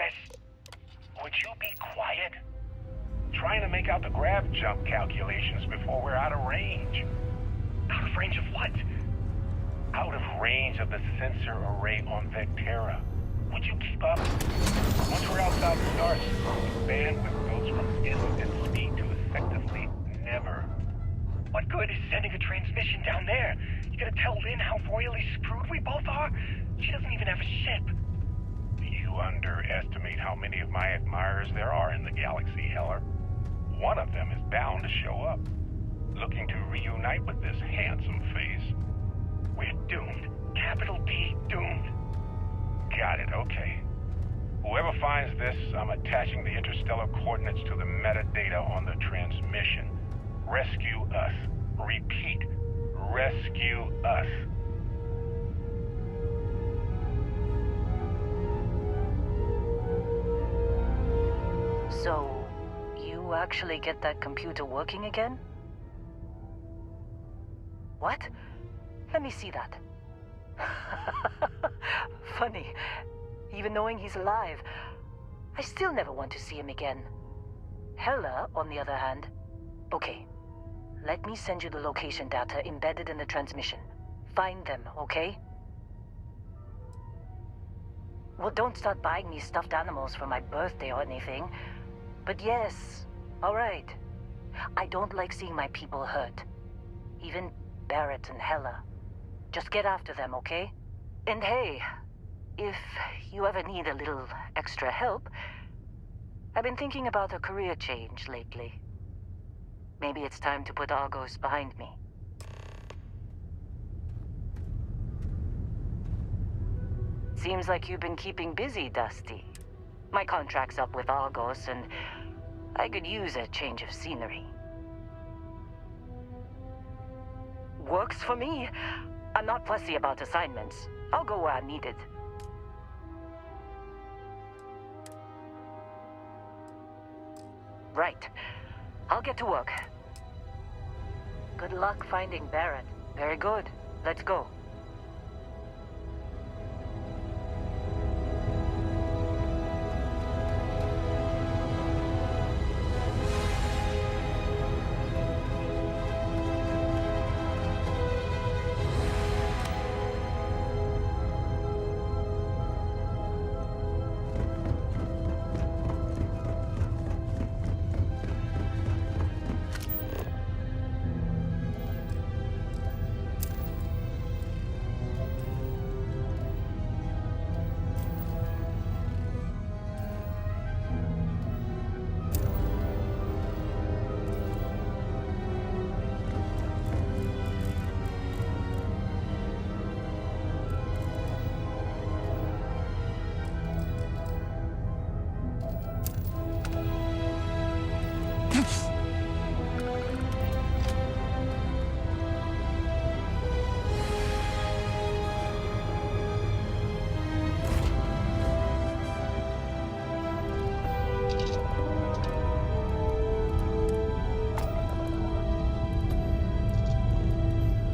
Miss, would you be quiet? Trying to make out the grav jump calculations before we're out of range. Out of range of what? Out of range of the sensor array on Vectera. Would you keep up? Once we're outside Starfield, the bandwidth goes from instant speed to effectively never. What good is sending a transmission down there? You gonna tell Lynn how royally screwed we both are? She doesn't even have a ship. You underestimate how many of my admirers there are in the galaxy, Heller. One of them is bound to show up, looking to reunite with this handsome face. We're doomed. Capital D doomed. Got it, okay. Whoever finds this, I'm attaching the interstellar coordinates to the metadata on the transmission. Rescue us. Repeat. Rescue us. So, you actually get that computer working again? What? Let me see that. Funny. Even knowing he's alive, I still never want to see him again. Hella, on the other hand. Okay. Let me send you the location data embedded in the transmission. Find them, okay? Well, don't start buying me stuffed animals for my birthday or anything. But yes, alright. I don't like seeing my people hurt. Even Barrett and Hella. Just get after them, okay? And hey, if you ever need a little extra help, I've been thinking about a career change lately. Maybe it's time to put Argos behind me. Seems like you've been keeping busy, Dusty. My contract's up with Argos, and I could use a change of scenery. Works for me. I'm not fussy about assignments. I'll go where I'm needed. Right. I'll get to work. Good luck finding Barrett. Very good. Let's go.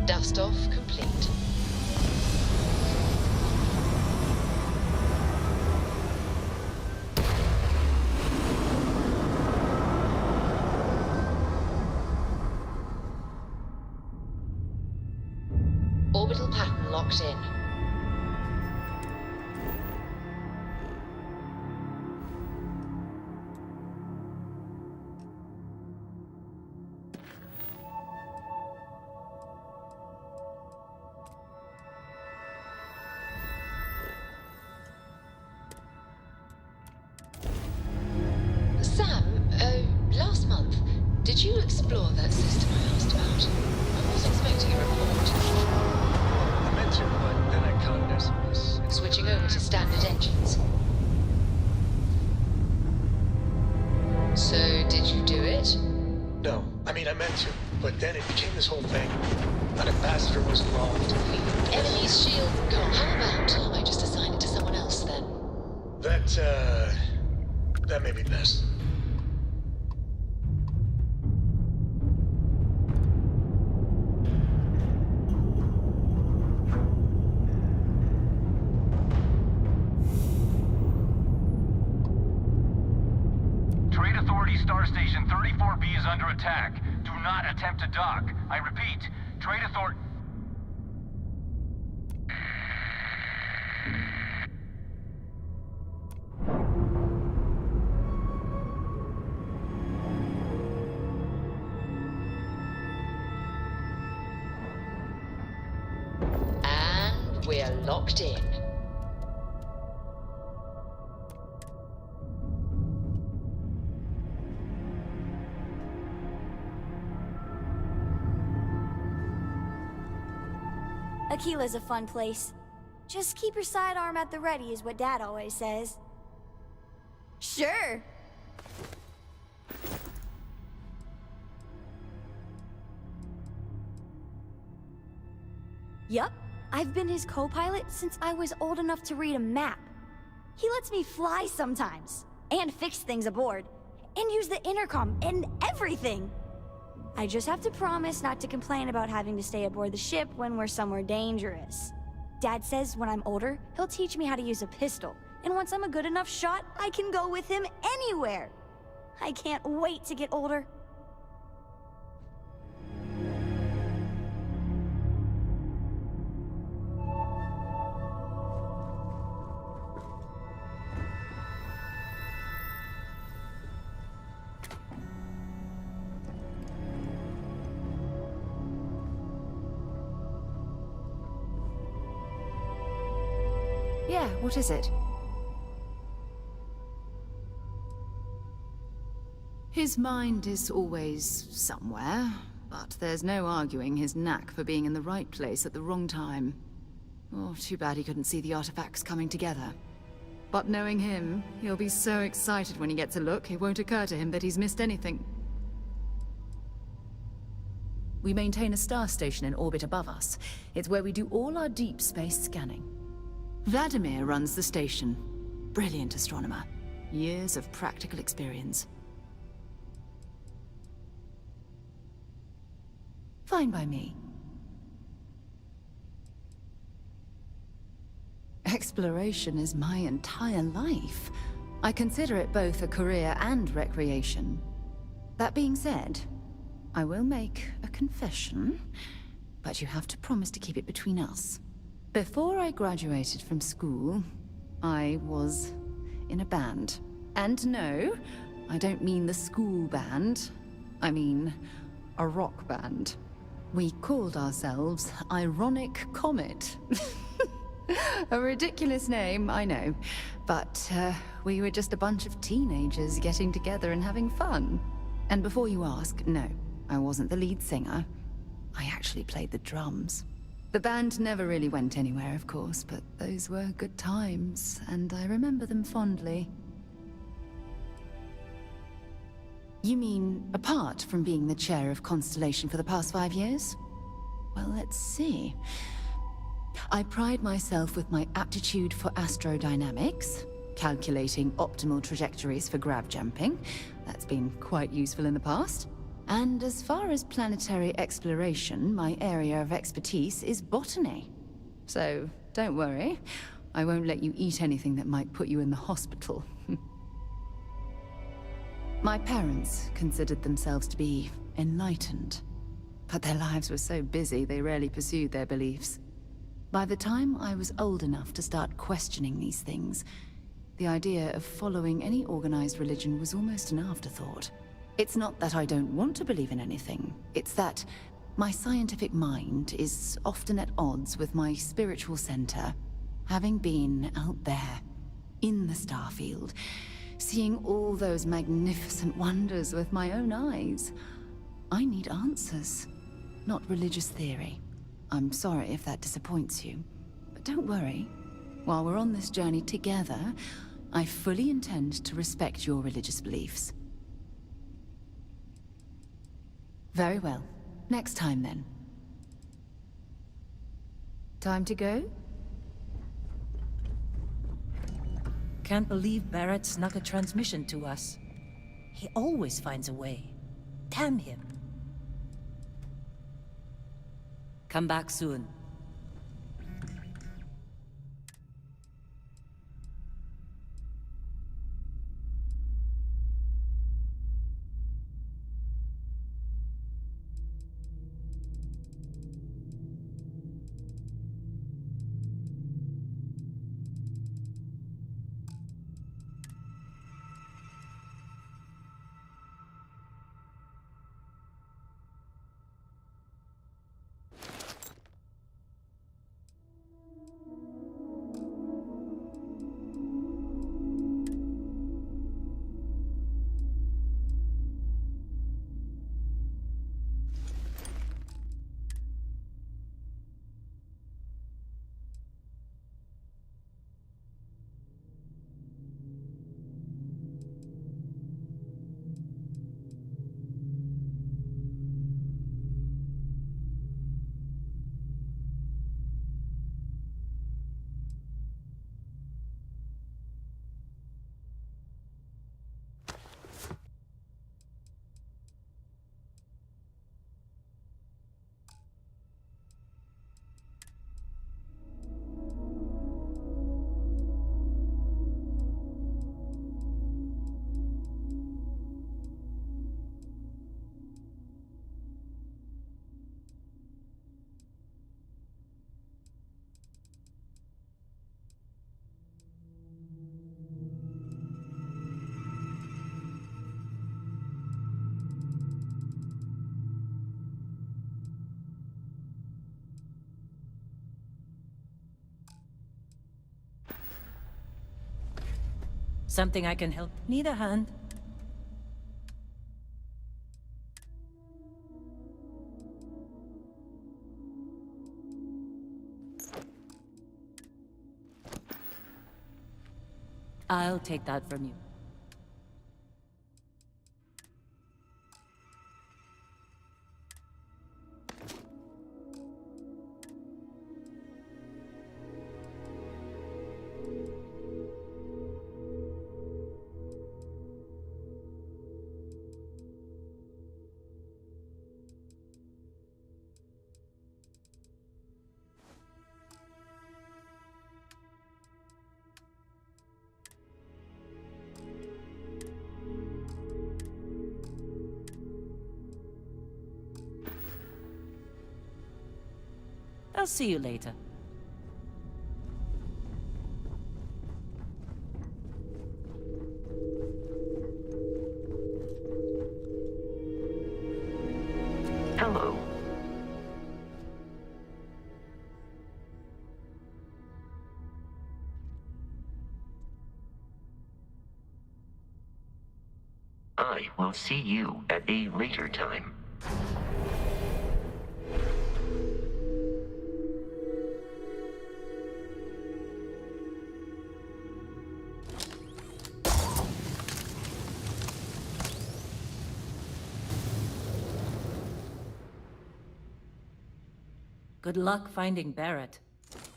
Dust-off complete. Orbital pattern locked in. Sam, last month, did you explore that system I asked about? I was expecting a report. I meant to, but then I caught an SMS. Switching over to standard engines. So, did you do it? No, I mean I meant to, but then it became this whole thing. An ambassador was involved. Enemy's shield gone. How about I just assign it to someone else then? That may be best. Trade Authority Star Station 34B is under attack. Do not attempt to dock. I repeat, Trade Authority... And we're locked in. Aquila's a fun place. Just keep your sidearm at the ready is what Dad always says. Sure. Yup, I've been his co-pilot since I was old enough to read a map. He lets me fly sometimes, and fix things aboard, and use the intercom and everything. I just have to promise not to complain about having to stay aboard the ship when we're somewhere dangerous. Dad says when I'm older, he'll teach me how to use a pistol, and once I'm a good enough shot, I can go with him anywhere. I can't wait to get older. Yeah, what is it? His mind is always somewhere, but there's no arguing his knack for being in the right place at the wrong time. Oh, too bad he couldn't see the artifacts coming together. But knowing him, he'll be so excited when he gets a look, it won't occur to him that he's missed anything. We maintain a star station in orbit above us. It's where we do all our deep space scanning. Vladimir runs the station. Brilliant astronomer. Years of practical experience. Fine by me. Exploration is my entire life. I consider it both a career and recreation. That being said, I will make a confession, but you have to promise to keep it between us. Before I graduated from school, I was in a band. And no, I don't mean the school band. I mean a rock band. We called ourselves Ironic Comet. A ridiculous name, I know. But we were just a bunch of teenagers getting together and having fun. And before you ask, no, I wasn't the lead singer. I actually played the drums. The band never really went anywhere, of course, but those were good times, and I remember them fondly. You mean, apart from being the chair of Constellation for the past 5 years? Well, let's see. I pride myself with my aptitude for astrodynamics, calculating optimal trajectories for grav jumping. That's been quite useful in the past. And as far as planetary exploration, my area of expertise is botany. So, don't worry. I won't let you eat anything that might put you in the hospital. My parents considered themselves to be enlightened. But their lives were so busy, they rarely pursued their beliefs. By the time I was old enough to start questioning these things, the idea of following any organized religion was almost an afterthought. It's not that I don't want to believe in anything. It's that my scientific mind is often at odds with my spiritual center. Having been out there, in the Starfield, seeing all those magnificent wonders with my own eyes, I need answers, not religious theory. I'm sorry if that disappoints you, but don't worry. While we're on this journey together, I fully intend to respect your religious beliefs. Very well. Next time, then. Time to go? Can't believe Barrett snuck a transmission to us. He always finds a way. Damn him. Come back soon. Something I can help? Need a hand? I'll take that from you. I'll see you later. Hello. I will see you at a later time. Good luck finding Barrett.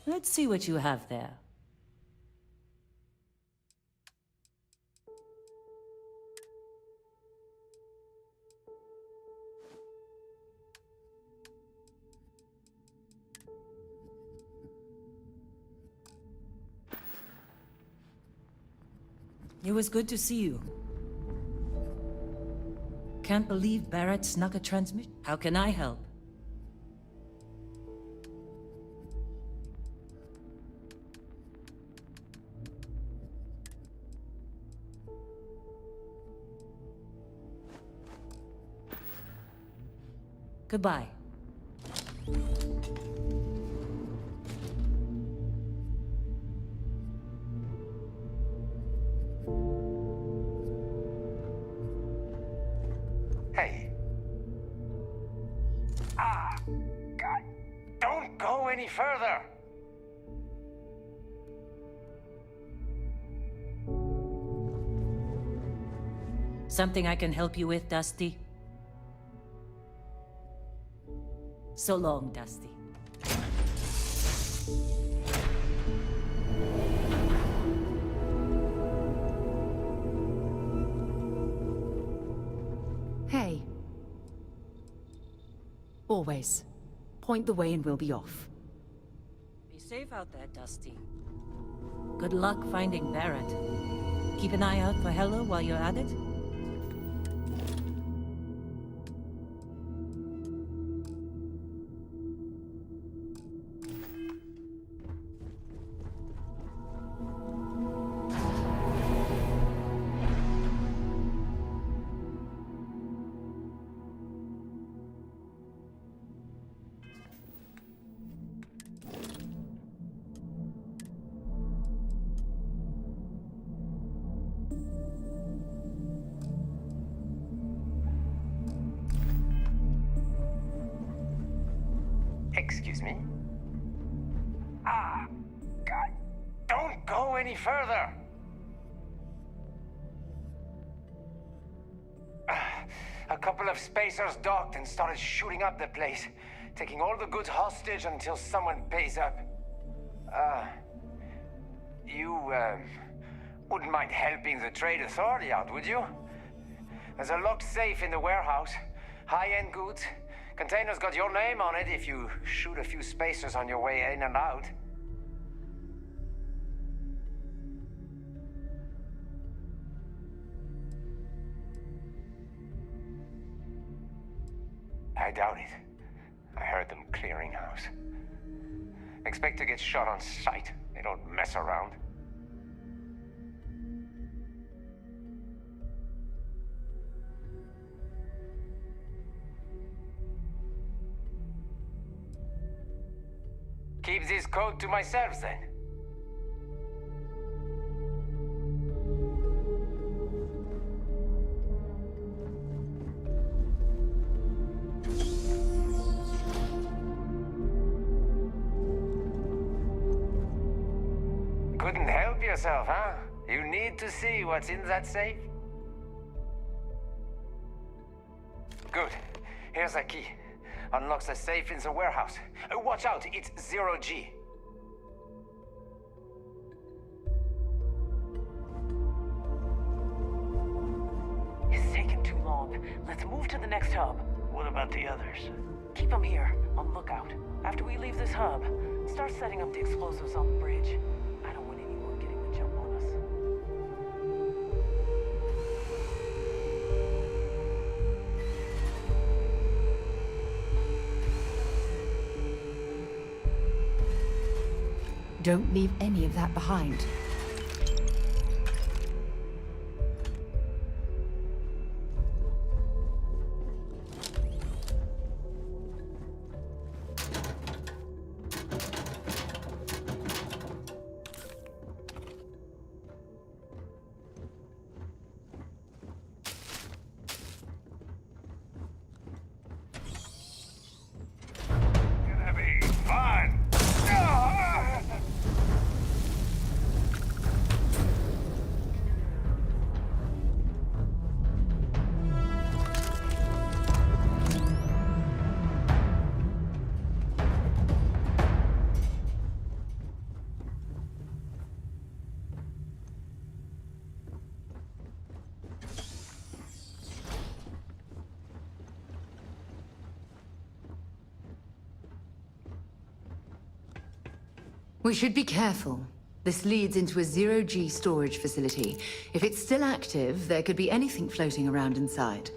Let's see what you have there. It was good to see you. Can't believe Barrett snuck a transmission. How can I help? Goodbye. Hey. God. Don't go any further! Something I can help you with, Dusty? So long, Dusty. Hey. Always. Point the way and we'll be off. Be safe out there, Dusty. Good luck finding Barrett. Keep an eye out for Heller while you're at it. Excuse me? God. Don't go any further! A couple of spacers docked and started shooting up the place, taking all the goods hostage until someone pays up. You wouldn't mind helping the Trade Authority out, would you? There's a locked safe in the warehouse. High-end goods. Container's got your name on it if you shoot a few spacers on your way in and out. I doubt it. I heard them clearing house. Expect to get shot on sight. They don't mess around. Keep this code to myself, then. yourself, huh? You need to see what's in that safe? Good. Here's a key. Unlocks the safe in the warehouse. Watch out, it's 0G. It's taken too long. Let's move to the next hub. What about the others? Keep them here, on lookout. After we leave this hub, start setting up the explosives on the bridge. I don't want anyone getting the jump on us. Don't leave any of that behind. Gonna be fun! We should be careful. This leads into a zero-G storage facility. If it's still active, there could be anything floating around inside.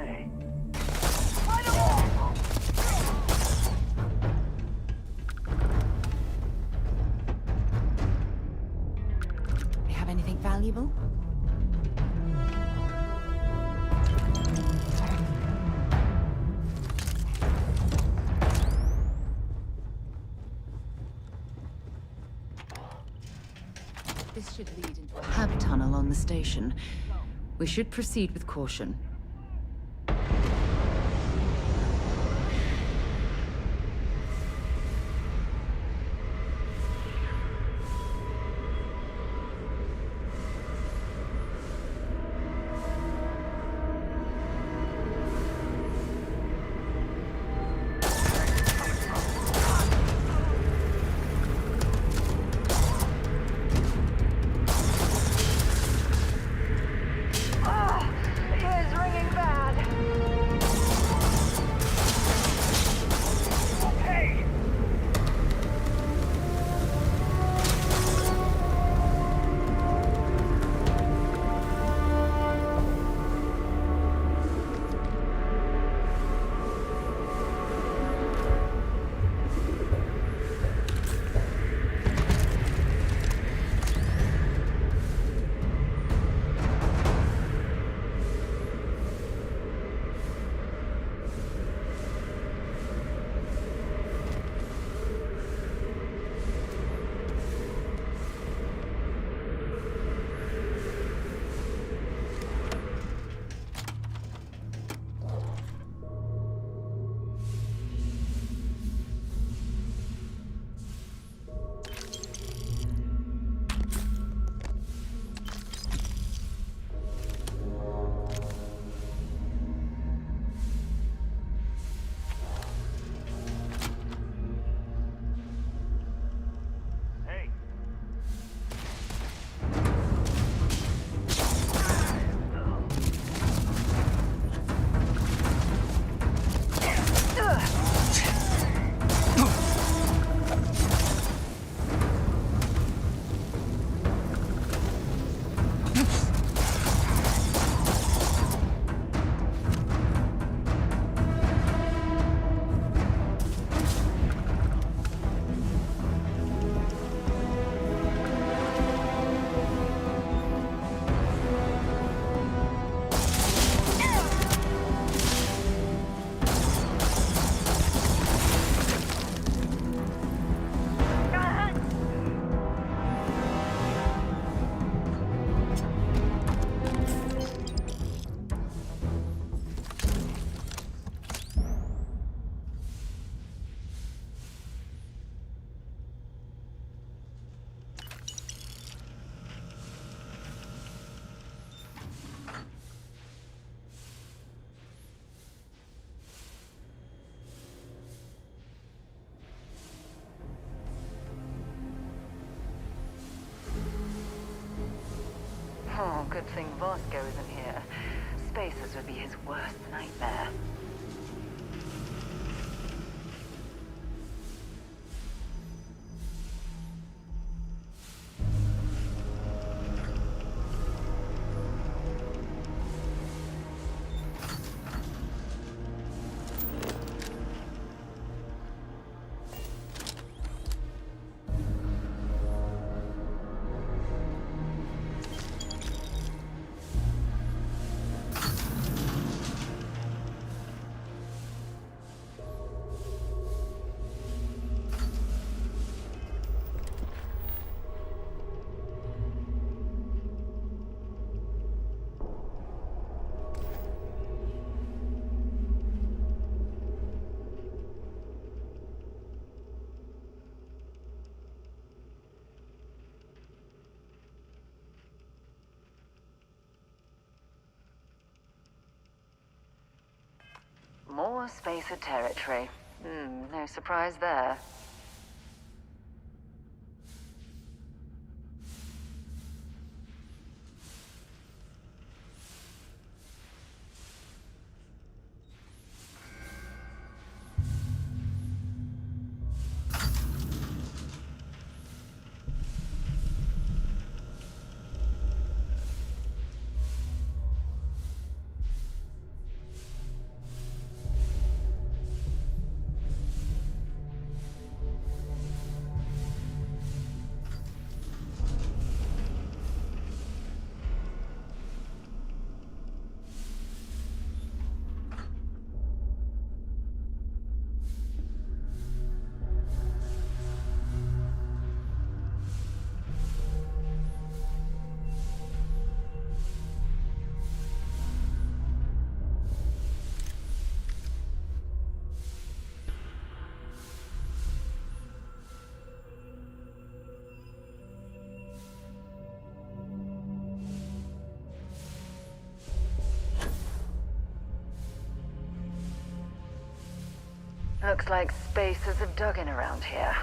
day. You have anything valuable? This should lead into a hab tunnel on the station. We should proceed with caution. Oh, good thing Vasco isn't here. Spacers would be his worst nightmare. More spacer territory. No surprise there. Looks like spacers have dug in around here.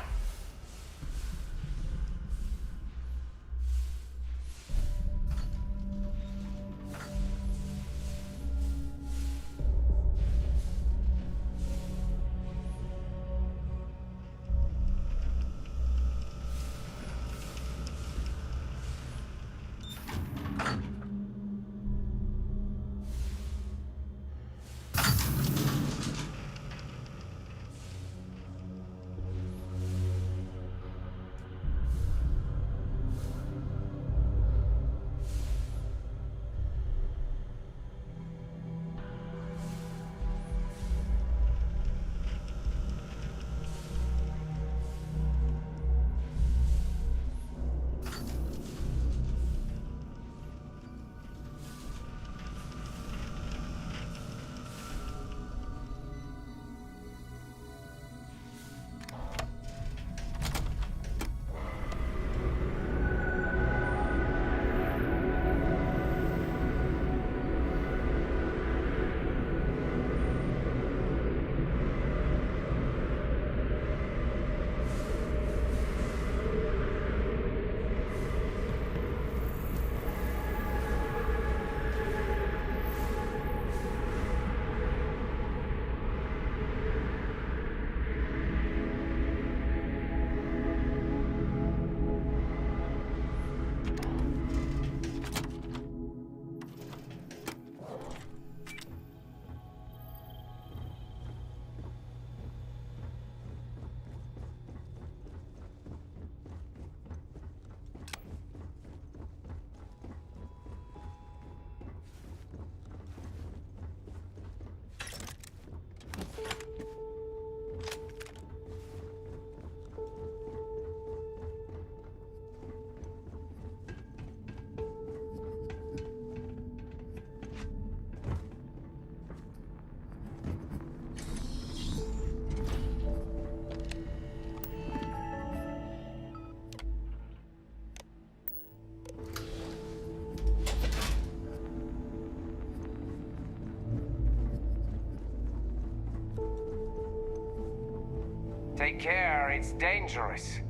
Take care, it's dangerous.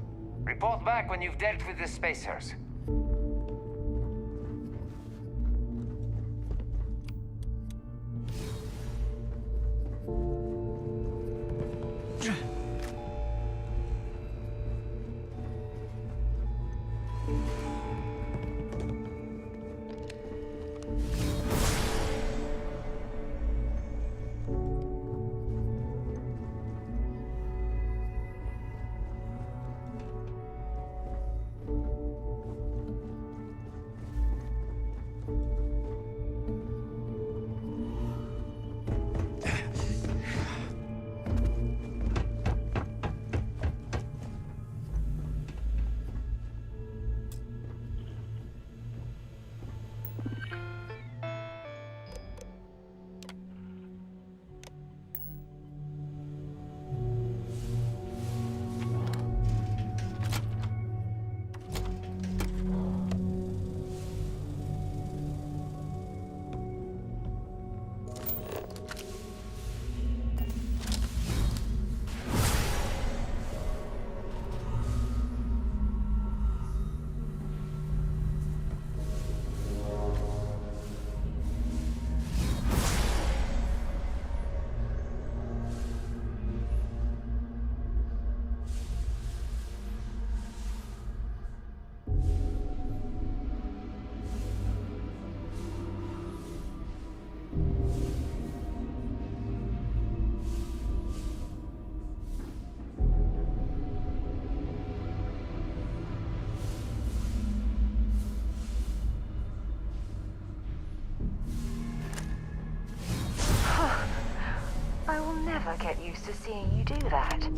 Report back when you've dealt with the spacers. I will never get used to seeing you do that.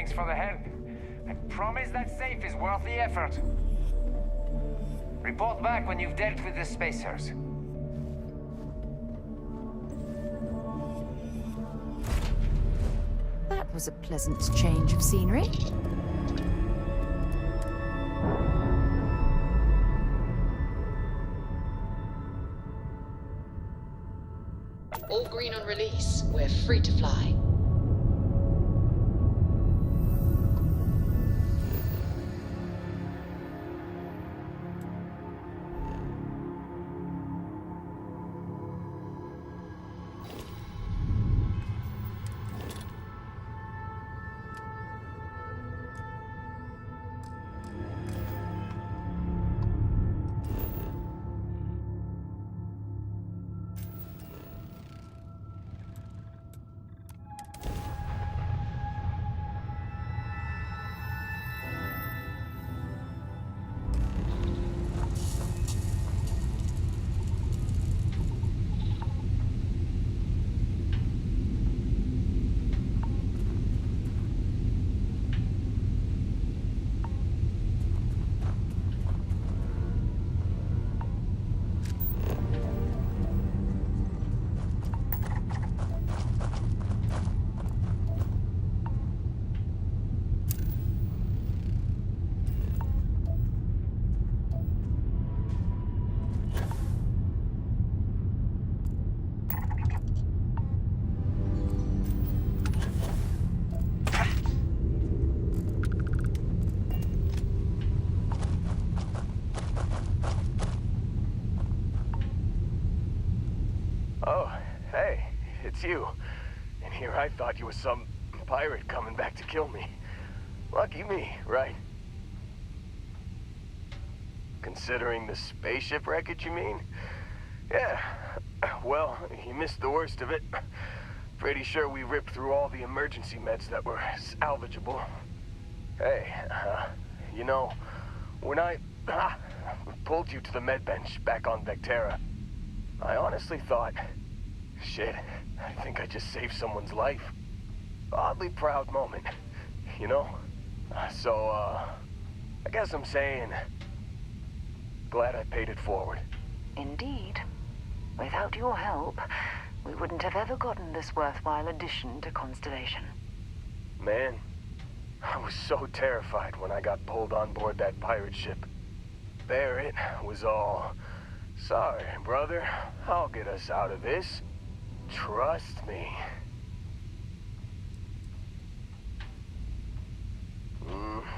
Thanks for the help. I promise that safe is worth the effort. Report back when you've dealt with the spacers. That was a pleasant change of scenery. All green on release. We're free to fly. Oh, hey, it's you. And here I thought you were some pirate coming back to kill me. Lucky me, right? Considering the spaceship wreckage, you mean? Yeah, well, you missed the worst of it. Pretty sure we ripped through all the emergency meds that were salvageable. Hey, you know, when I pulled you to the med bench back on Vectera, I honestly thought, shit, I think I just saved someone's life. Oddly proud moment, you know? So, I guess I'm saying, glad I paid it forward. Indeed. Without your help, we wouldn't have ever gotten this worthwhile addition to Constellation. Man, I was so terrified when I got pulled on board that pirate ship. There it was all, sorry, brother, I'll get us out of this. Trust me.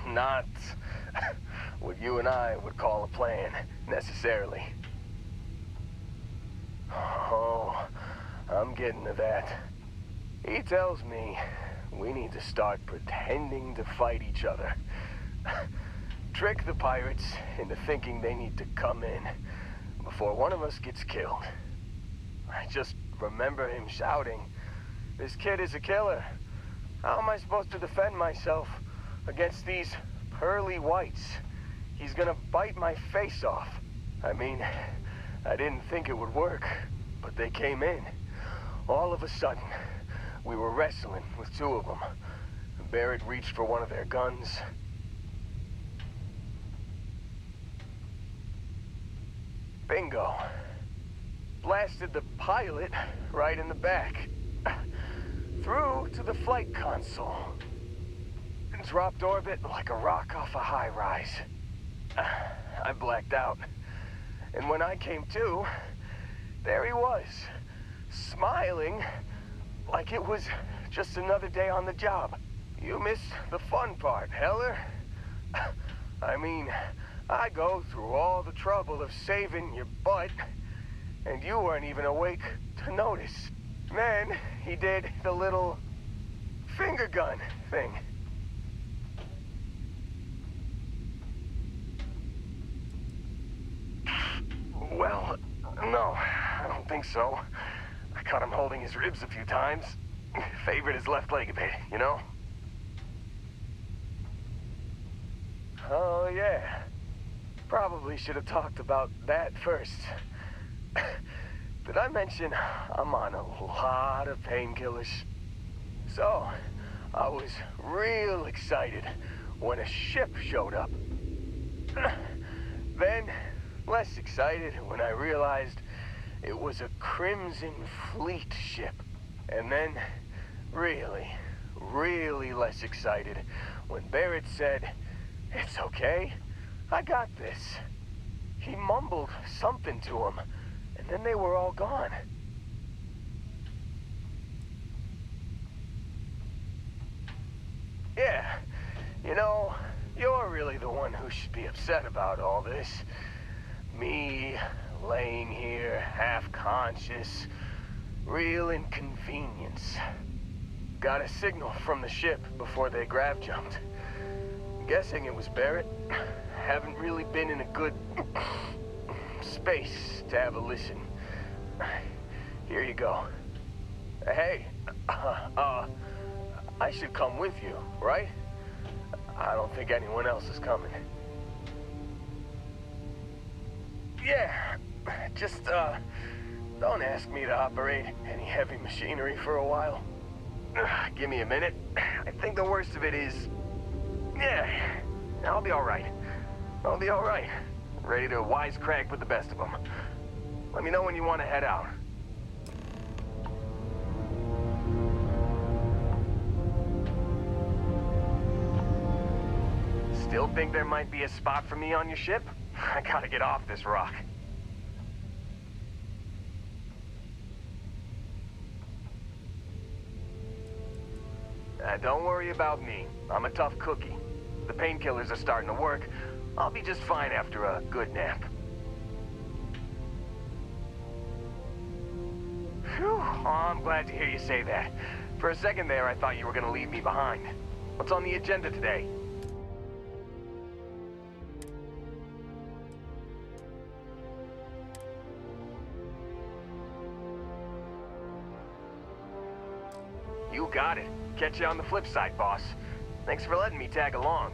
Not what you and I would call a plan, necessarily. Oh, I'm getting to that. He tells me we need to start pretending to fight each other. Trick the pirates into thinking they need to come in before one of us gets killed. I just remember him shouting, "This kid is a killer. How am I supposed to defend myself against these pearly whites? He's gonna bite my face off." I mean, I didn't think it would work, but they came in. All of a sudden, we were wrestling with two of them. Barrett reached for one of their guns. Bingo. Blasted the pilot right in the back. Through to the flight console. And dropped orbit like a rock off a high-rise. I blacked out. And when I came to, there he was, smiling like it was just another day on the job. You missed the fun part, Heller. I mean, I go through all the trouble of saving your butt, and you weren't even awake to notice. Then he did the little finger gun thing. Well, no, I don't think so. I caught him holding his ribs a few times. Favored his left leg a bit, you know? Oh, yeah. Probably should have talked about that first. Did I mention I'm on a lot of painkillers? So, I was real excited when a ship showed up. Then, less excited when I realized it was a Crimson Fleet ship. And then, really less excited when Barrett said, "It's okay, I got this." He mumbled something to him, and then they were all gone. Yeah, you know, you're really the one who should be upset about all this. Me, laying here, half-conscious, real inconvenience. Got a signal from the ship before they grav-jumped. Guessing it was Barrett. Haven't really been in a good space to have a listen. Here you go. Hey, I should come with you, right? I don't think anyone else is coming. Yeah, just, don't ask me to operate any heavy machinery for a while. Give me a minute. I think the worst of it is... Yeah, I'll be alright. I'll be alright. Ready to wisecrack with the best of them. Let me know when you want to head out. Still think there might be a spot for me on your ship? I gotta get off this rock. Don't worry about me. I'm a tough cookie. The painkillers are starting to work. I'll be just fine after a good nap. Phew. Oh, I'm glad to hear you say that. For a second there, I thought you were gonna leave me behind. What's on the agenda today? You got it. Catch you on the flip side, boss. Thanks for letting me tag along.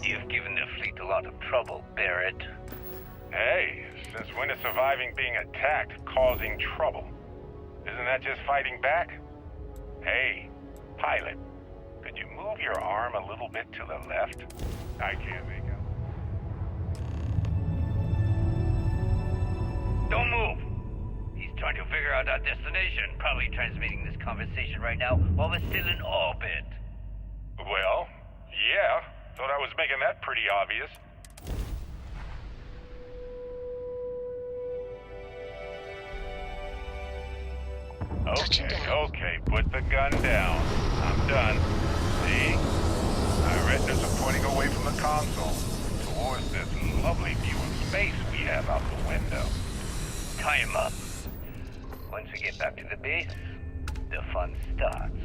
You've given the fleet a lot of trouble, Barrett. Hey, since when is surviving being attacked causing trouble? Isn't that just fighting back? Hey, pilot, could you move your arm a little bit to the left? I can't make out. Don't move! He's trying to figure out our destination, probably transmitting this conversation right now while we're still in orbit. Well, yeah. Thought I was making that pretty obvious. Okay, put the gun down. I'm done. See? My retinas are pointing away from the console, towards this lovely view of space we have out the window. Tie him up. Once we get back to the base, the fun starts.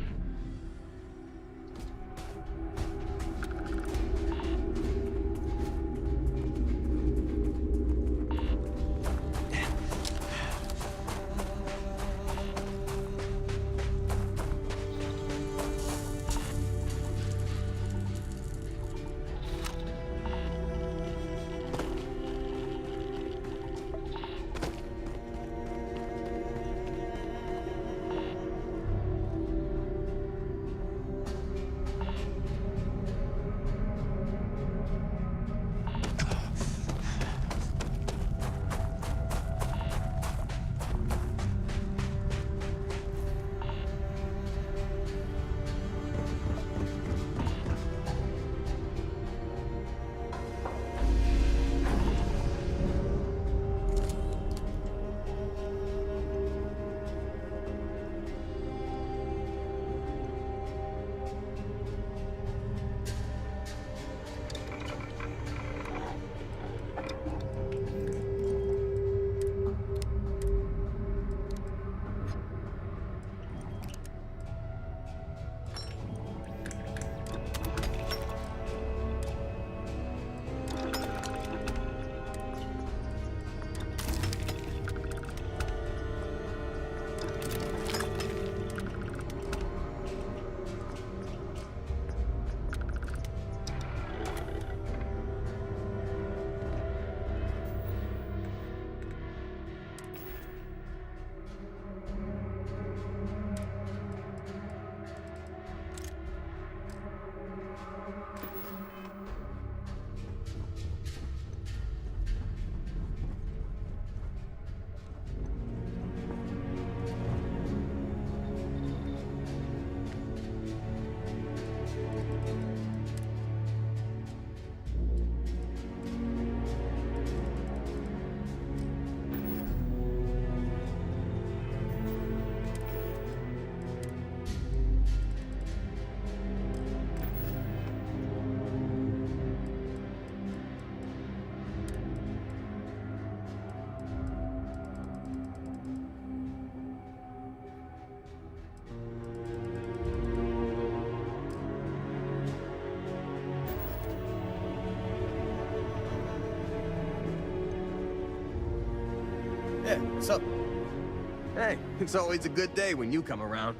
Yeah, what's up? Hey, it's always a good day when you come around.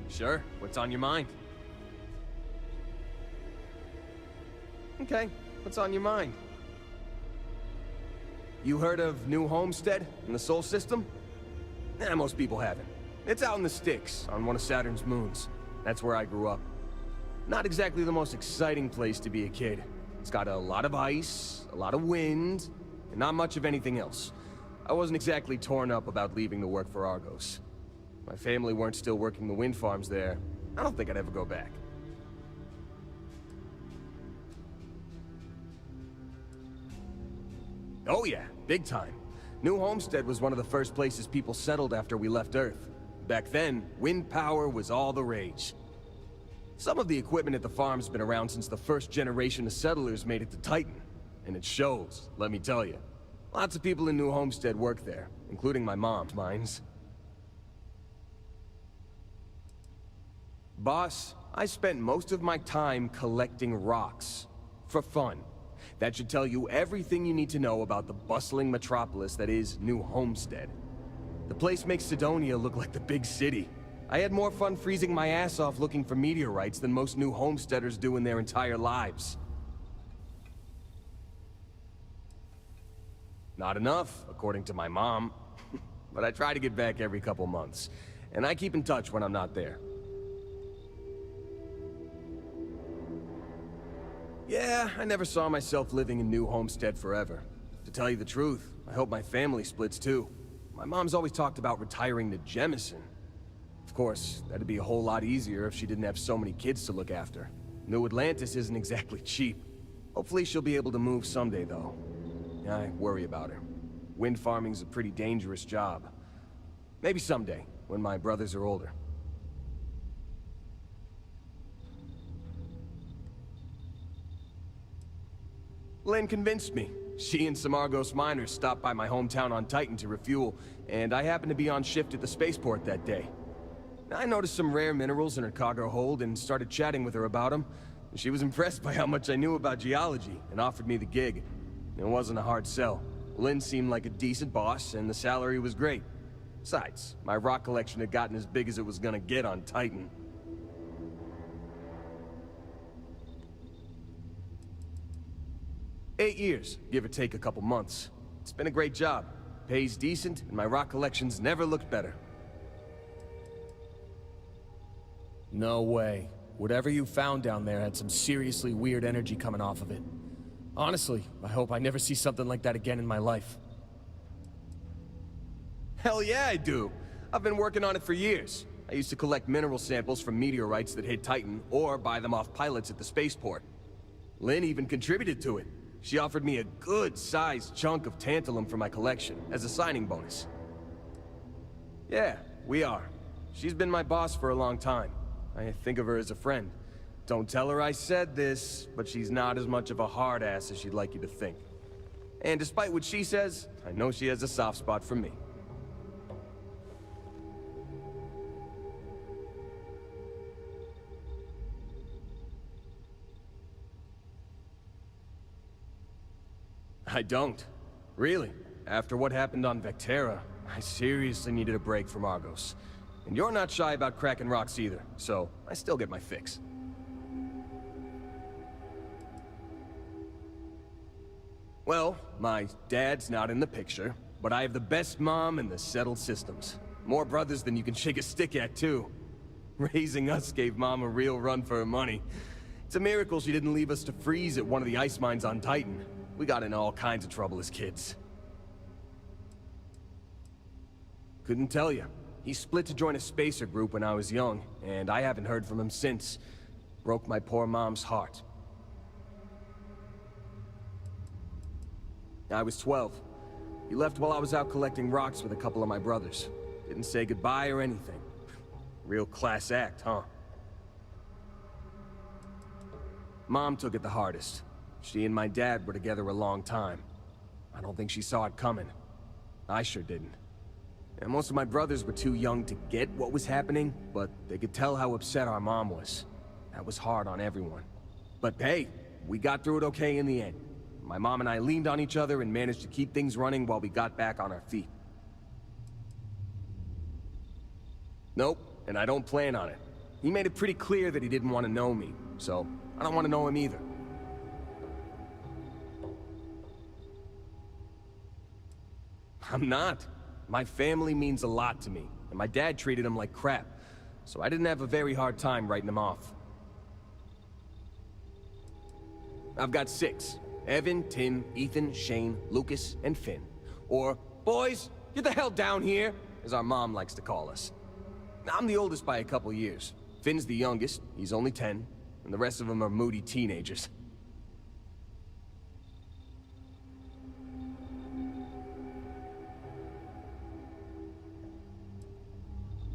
Sure, what's on your mind? Okay, what's on your mind? You heard of New Homestead in the Sol System? Nah, most people haven't. It's out in the sticks, on one of Saturn's moons. That's where I grew up. Not exactly the most exciting place to be a kid. It's got a lot of ice, a lot of wind, and not much of anything else. I wasn't exactly torn up about leaving to work for Argos. If my family weren't still working the wind farms there, I don't think I'd ever go back. Oh yeah, big time. New Homestead was one of the first places people settled after we left Earth. Back then, wind power was all the rage. Some of the equipment at the farm's been around since the first generation of settlers made it to Titan. And it shows, let me tell you. Lots of people in New Homestead work there, including my mom's mines. Boss, I spent most of my time collecting rocks. For fun. That should tell you everything you need to know about the bustling metropolis that is New Homestead. The place makes Sidonia look like the big city. I had more fun freezing my ass off looking for meteorites than most New Homesteaders do in their entire lives. Not enough, according to my mom. But I try to get back every couple months. And I keep in touch when I'm not there. Yeah, I never saw myself living in New Homestead forever. To tell you the truth, I hope my family splits too. My mom's always talked about retiring to Jemison. Of course, that'd be a whole lot easier if she didn't have so many kids to look after. New Atlantis isn't exactly cheap. Hopefully she'll be able to move someday, though. I worry about her. Wind farming's a pretty dangerous job. Maybe someday, when my brothers are older. Lynn convinced me. She and some Argos miners stopped by my hometown on Titan to refuel, and I happened to be on shift at the spaceport that day. I noticed some rare minerals in her cargo hold and started chatting with her about them. She was impressed by how much I knew about geology and offered me the gig. It wasn't a hard sell. Lynn seemed like a decent boss, and the salary was great. Besides, my rock collection had gotten as big as it was gonna get on Titan. "8 years, give or take a couple months. It's been a great job. Pays decent, and my rock collection's never looked better." No way. Whatever you found down there had some seriously weird energy coming off of it. Honestly, I hope I never see something like that again in my life. Hell yeah, I do. I've been working on it for years. I used to collect mineral samples from meteorites that hit Titan, or buy them off pilots at the spaceport. Lynn even contributed to it. She offered me a good-sized chunk of tantalum for my collection, as a signing bonus. Yeah, we are. She's been my boss for a long time. I think of her as a friend. Don't tell her I said this, but she's not as much of a hard ass as she'd like you to think. And despite what she says, I know she has a soft spot for me. I don't. Really. After what happened on Vectera, I seriously needed a break from Argos. And you're not shy about cracking rocks either, so I still get my fix. Well, my dad's not in the picture, but I have the best mom in the settled systems. More brothers than you can shake a stick at, too. Raising us gave Mom a real run for her money. It's a miracle she didn't leave us to freeze at one of the ice mines on Titan. We got in all kinds of trouble as kids. Couldn't tell you. He split to join a spacer group when I was young, and I haven't heard from him since. Broke my poor mom's heart. I was 12. He left while I was out collecting rocks with a couple of my brothers. Didn't say goodbye or anything. Real class act, huh? Mom took it the hardest. She and my dad were together a long time. I don't think she saw it coming. I sure didn't. And most of my brothers were too young to get what was happening, but they could tell how upset our mom was. That was hard on everyone. But hey, we got through it okay in the end. My mom and I leaned on each other and managed to keep things running while we got back on our feet. Nope, and I don't plan on it. He made it pretty clear that he didn't want to know me, so I don't want to know him either. I'm not. My family means a lot to me, and my dad treated him like crap, so I didn't have a very hard time writing him off. I've got 6. Evan, Tim, Ethan, Shane, Lucas, and Finn. Or, boys, get the hell down here, as our mom likes to call us. I'm the oldest by a couple years. Finn's the youngest, he's only 10, and the rest of them are moody teenagers.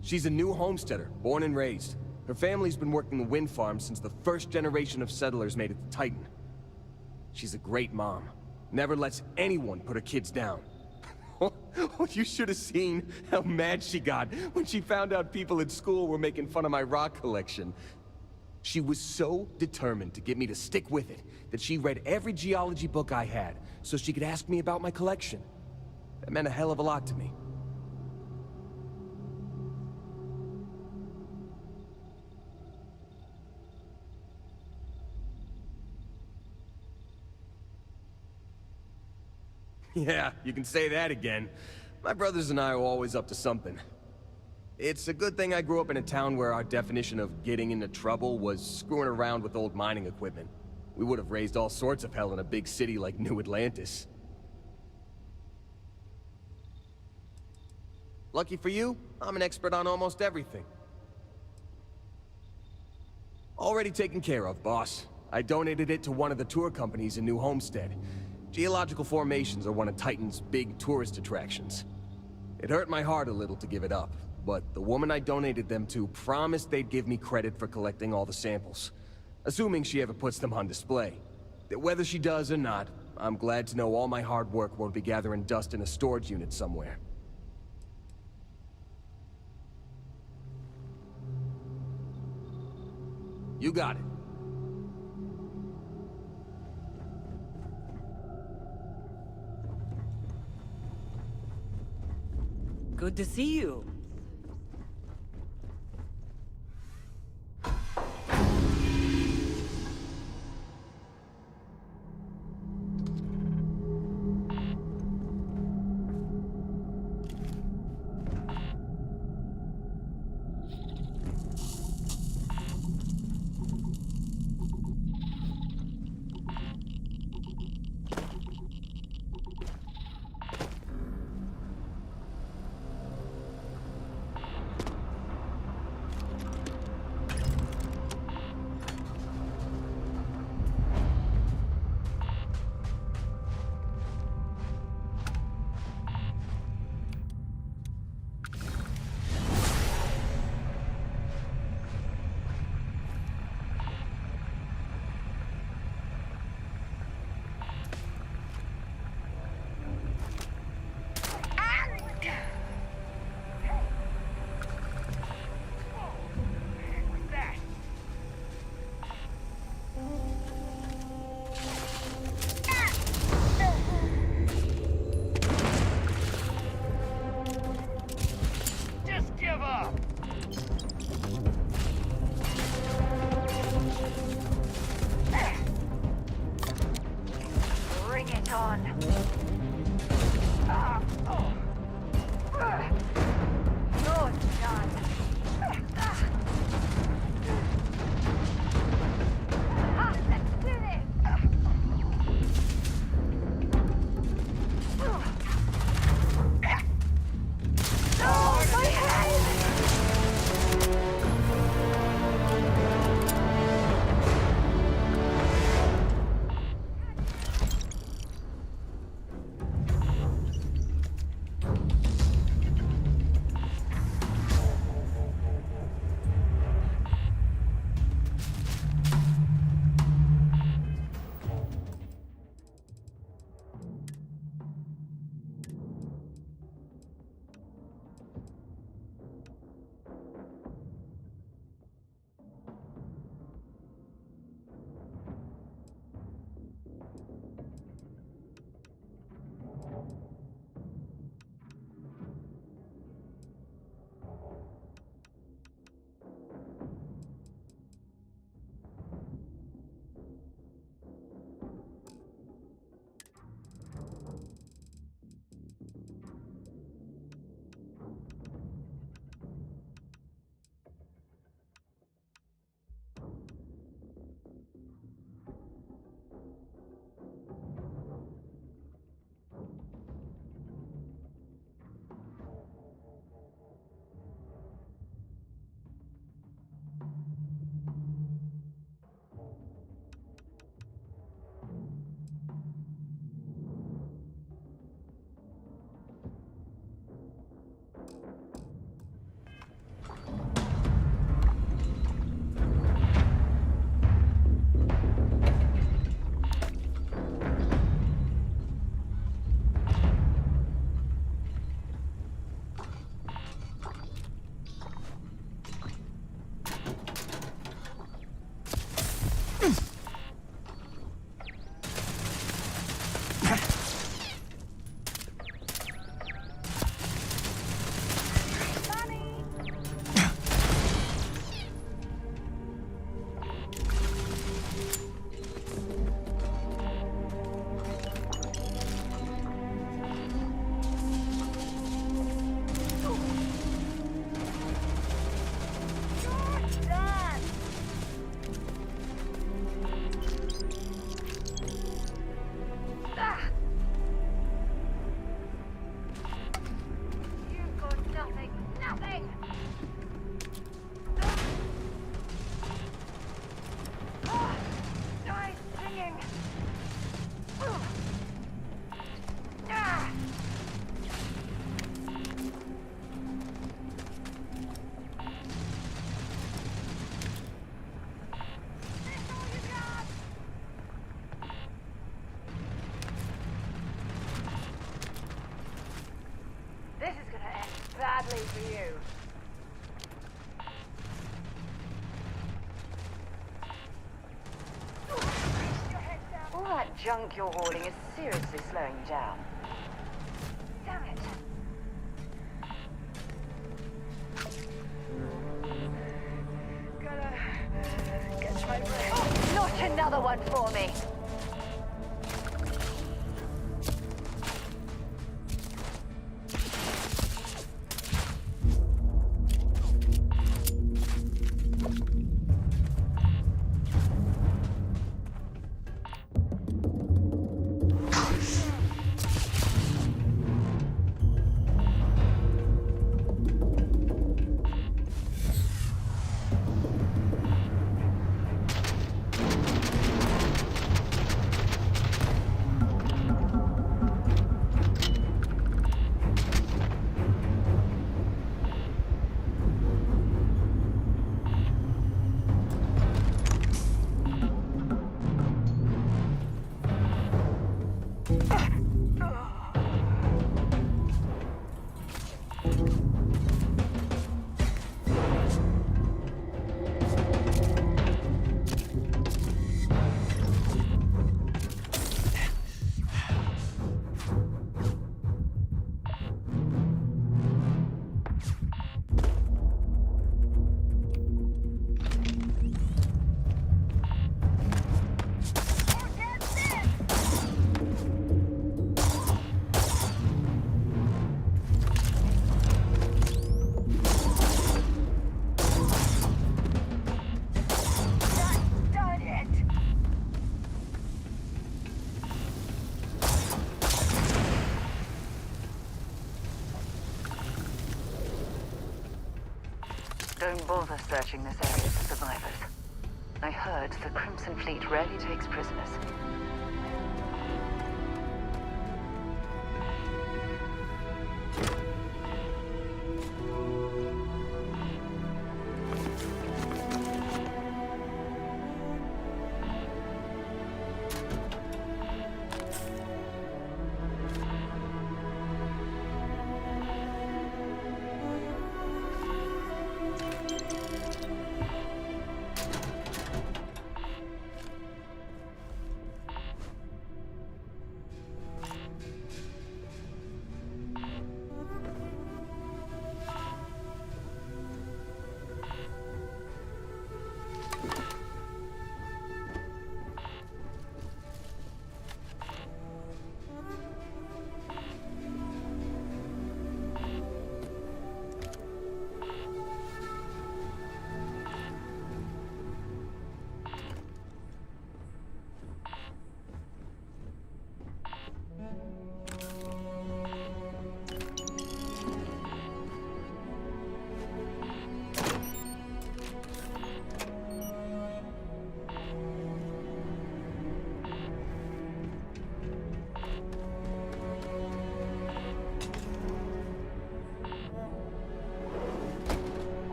She's a new homesteader, born and raised. Her family's been working the wind farm since the first generation of settlers made it to Titan. She's a great mom. Never lets anyone put her kids down. You should have seen how mad she got when she found out people at school were making fun of my rock collection. She was so determined to get me to stick with it that she read every geology book I had so she could ask me about my collection. That meant a hell of a lot to me. Yeah, you can say that again. My brothers and I are always up to something. It's a good thing I grew up in a town where our definition of getting into trouble was screwing around with old mining equipment. We would have raised all sorts of hell in a big city like New Atlantis. Lucky for you, I'm an expert on almost everything. Already taken care of, boss. I donated it to one of the tour companies in New Homestead. Geological formations are one of Titan's big tourist attractions. It hurt my heart a little to give it up, but the woman I donated them to promised they'd give me credit for collecting all the samples, assuming she ever puts them on display. Whether she does or not, I'm glad to know all my hard work won't be gathering dust in a storage unit somewhere. You got it. Good to see you. for you. All that junk you're hauling is seriously slowing you down. Damn it. Gotta catch my breath. Oh, not another one for me. Don't bother searching this area for survivors. I heard the Crimson Fleet rarely takes prisoners.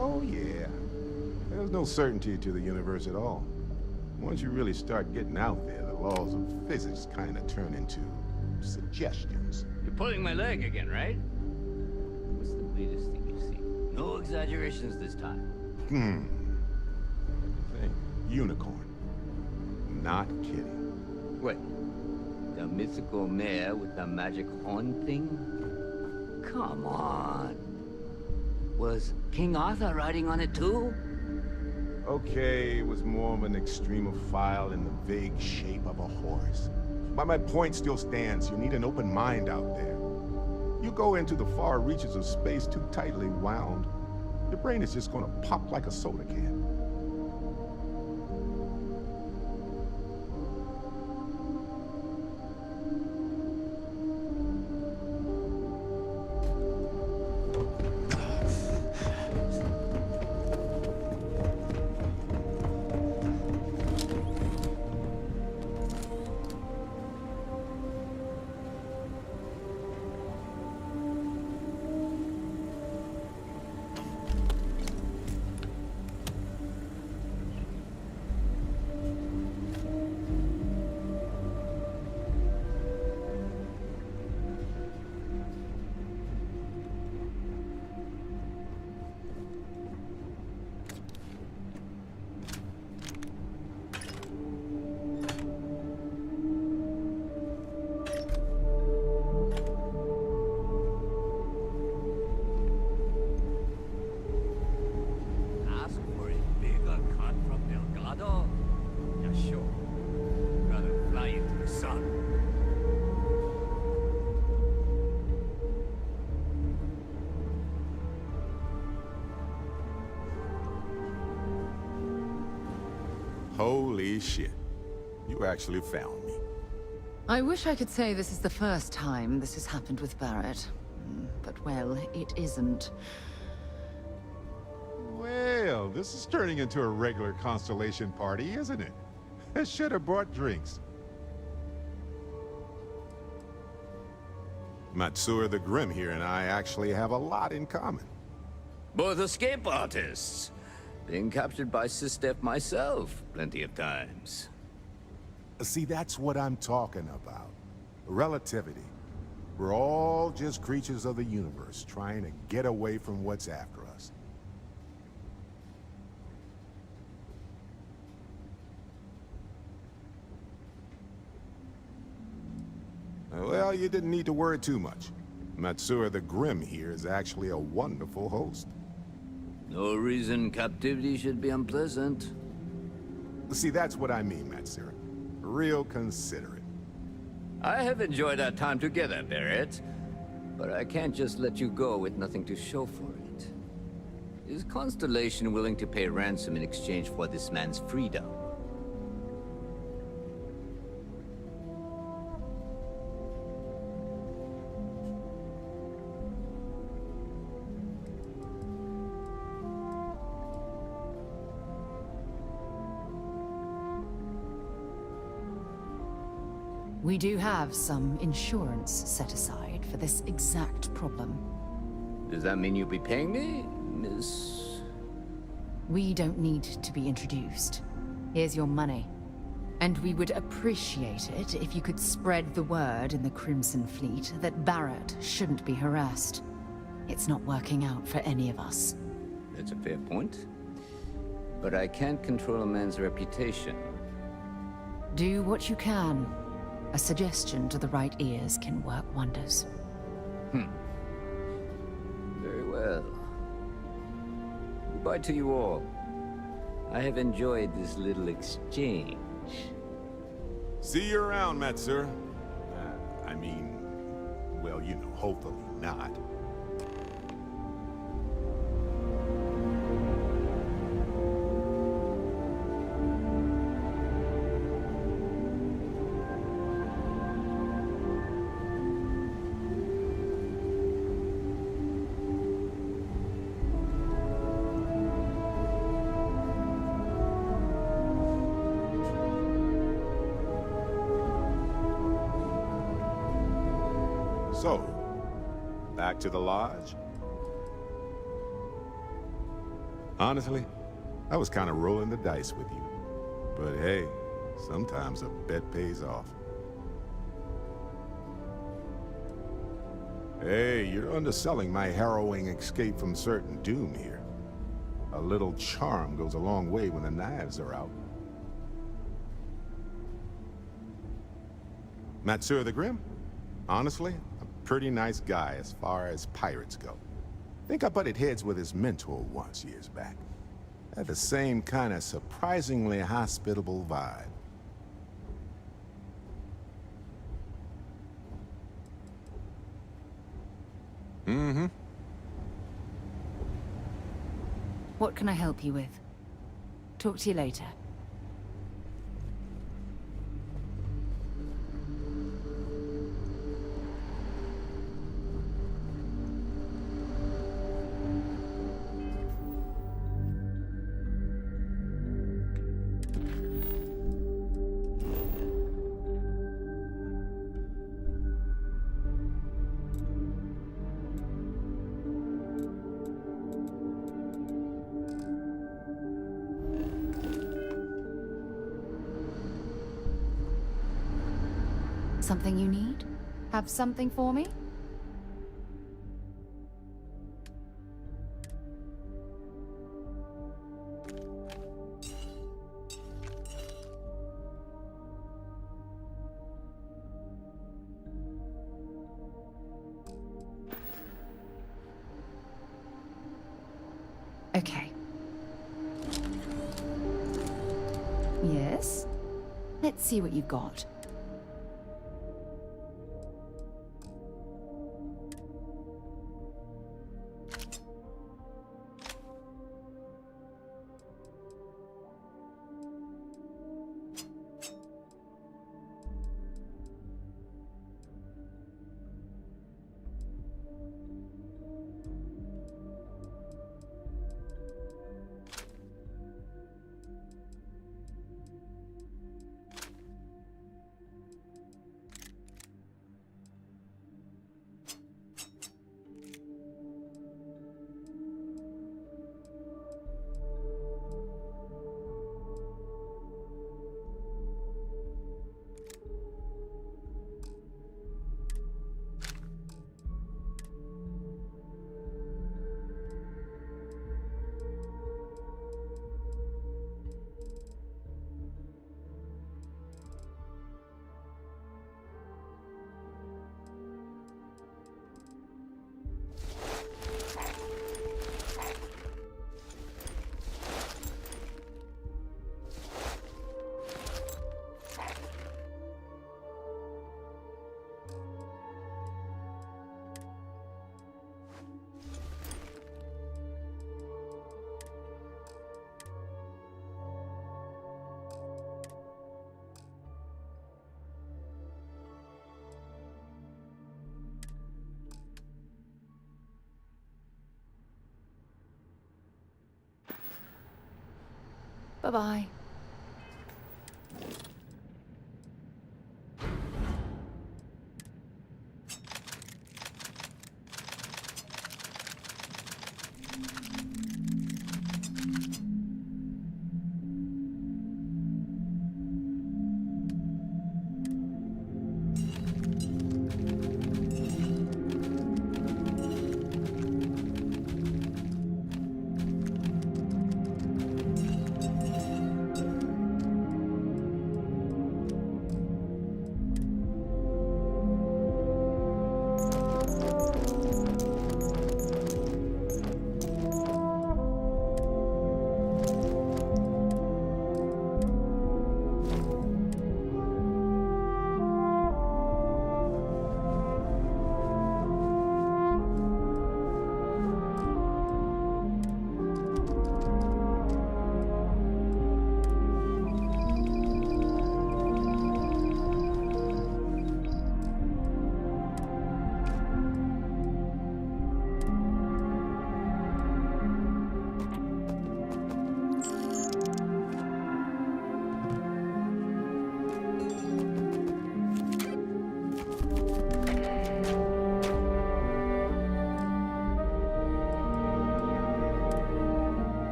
Oh, yeah. There's no certainty to the universe at all. Once you really start getting out there, the laws of physics kind of turn into suggestions. You're pulling my leg again, right? What's the weirdest thing you've seen? No exaggerations this time. Thing. Unicorn. Not kidding. Wait. The mythical mare with the magic horn thing? Come on. Was King Arthur riding on it too? Okay, it was more of an extremophile in the vague shape of a horse. But my point still stands. You need an open mind out there. You go into the far reaches of space too tightly wound, your brain is just gonna pop like a soda can. Holy shit. You actually found me. I wish I could say this is the first time this has happened with Barrett. But, well, it isn't. Well, this is turning into a regular Constellation party, isn't it? I should have brought drinks. Matsura the Grim here and I actually have a lot in common. Both escape artists. Being captured by Sistef myself plenty of times. See, that's what I'm talking about. Relativity. We're all just creatures of the universe, trying to get away from what's after us. Well, you didn't need to worry too much. Matsura the Grim here is actually a wonderful host. No reason captivity should be unpleasant. See, that's what I mean, Matsura. Real considerate. I have enjoyed our time together, Barrett. But I can't just let you go with nothing to show for it. Is Constellation willing to pay ransom in exchange for this man's freedom? We do have some insurance set aside for this exact problem. Does that mean you'll be paying me, Miss... We don't need to be introduced. Here's your money. And we would appreciate it if you could spread the word in the Crimson Fleet that Barrett shouldn't be harassed. It's not working out for any of us. That's a fair point. But I can't control a man's reputation. Do what you can. A suggestion to the right ears can work wonders. Very well. Goodbye to you all. I have enjoyed this little exchange. See you around, Matsura. Well, you know, hopefully not. So, back to the lodge? Honestly, I was kind of rolling the dice with you. But hey, sometimes a bet pays off. Hey, you're underselling my harrowing escape from certain doom here. A little charm goes a long way when the knives are out. Matsura the Grim? Honestly, a pretty nice guy as far as pirates go. Think I butted heads with his mentor once years back. Had the same kind of surprisingly hospitable vibe. Mm-hmm. What can I help you with? Talk to you later. Something you need? Have something for me? Okay. Yes? Let's see what you've got. Bye-bye.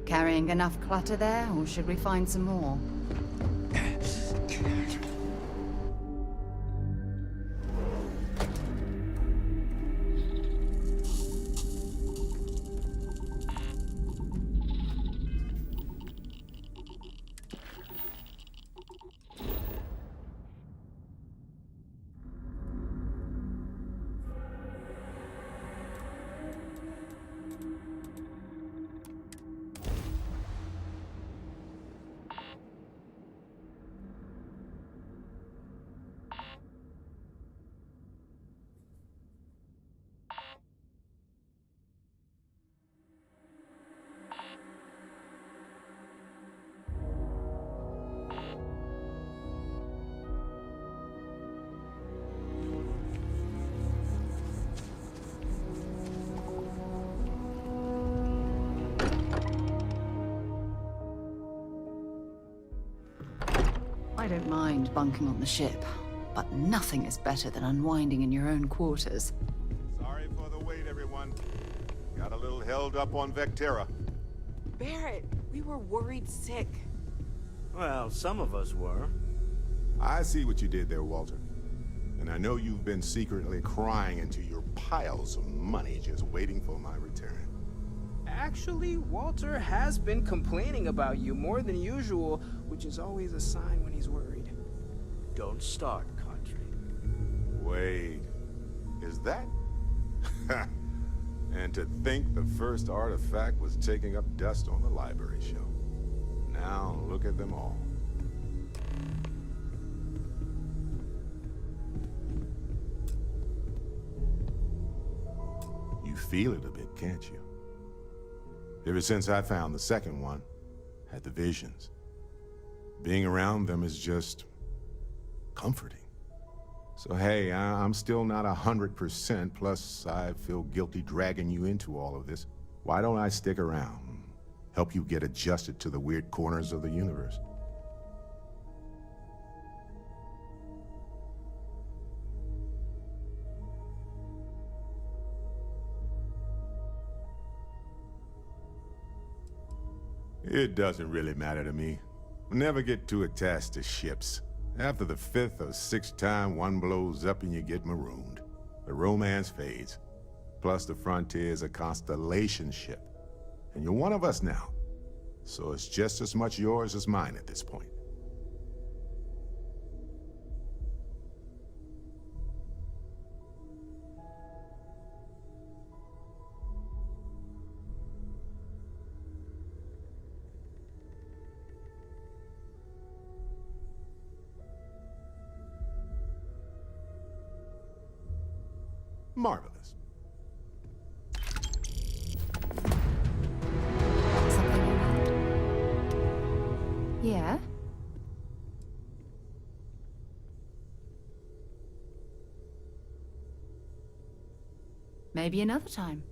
Carrying enough clutter there, or should we find some more? I don't mind bunking on the ship, but nothing is better than unwinding in your own quarters. Sorry for the wait, everyone. Got a little held up on Vectera. Barrett, we were worried sick. Well, some of us were. I see what you did there, Walter. And I know you've been secretly crying into your piles of money just waiting for my return. Actually, Walter has been complaining about you more than usual, which is always a sign when he's worried. Don't start, Country. Wait, is that? And to think the first artifact was taking up dust on the library shelf. Now look at them all. You feel it a bit, can't you? Ever since I found the second one, had the visions. Being around them is just comforting. So hey, I'm still not 100%, plus I feel guilty dragging you into all of this. Why don't I stick around? Help you get adjusted to the weird corners of the universe. It doesn't really matter to me. Never get too attached to ships. After the 5th or 6th time one blows up and you get marooned, the romance fades. Plus the Frontier is a constellation ship. And you're one of us now. So it's just as much yours as mine at this point. Marvelous. Yeah? Maybe another time.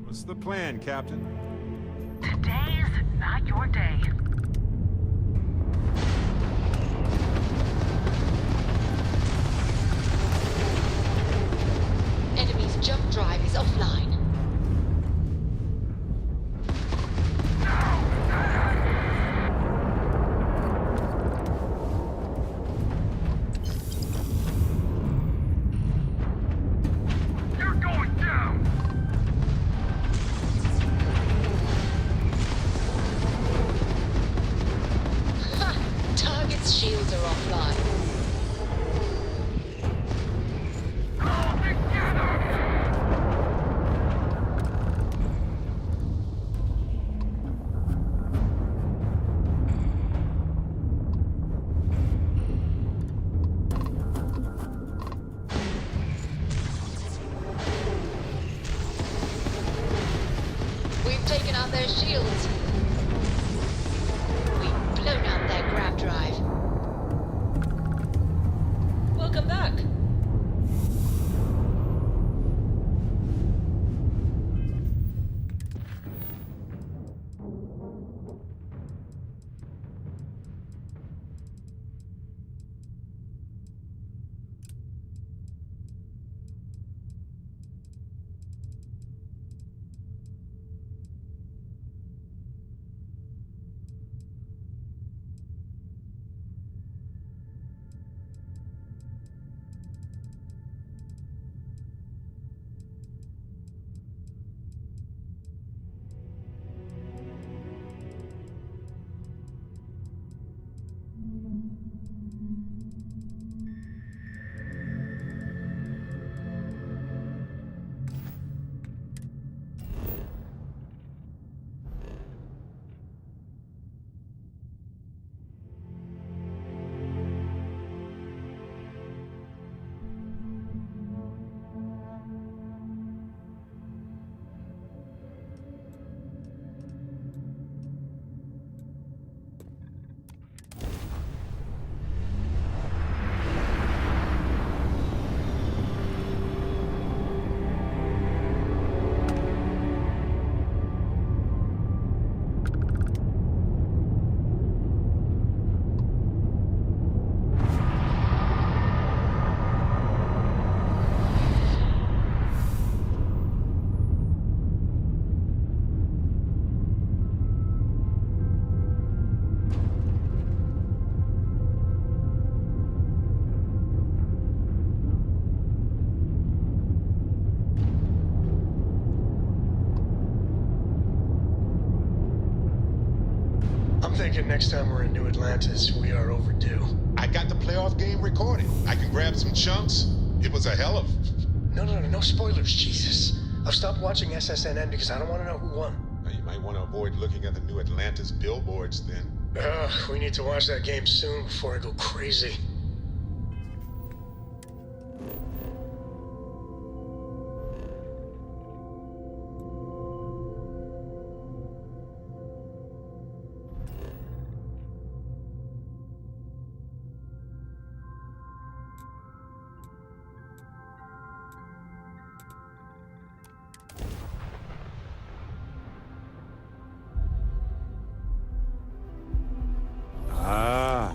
What's the plan, Captain? Today's not your day. Enemy's jump drive is offline. Shields are offline. We've taken out their shields. We've blown out their grav drive. Welcome back. thinking next time we're in New Atlantis, we are overdue. I got the playoff game recorded. I can grab some chunks. It was a hell of... No spoilers, Jesus. I've stopped watching SSNN because I don't want to know who won. Now, you might want to avoid looking at the New Atlantis billboards then. We need to watch that game soon before I go crazy.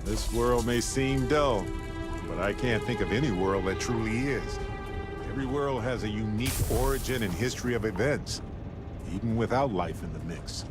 This world may seem dull, but I can't think of any world that truly is. Every world has a unique origin and history of events, even without life in the mix.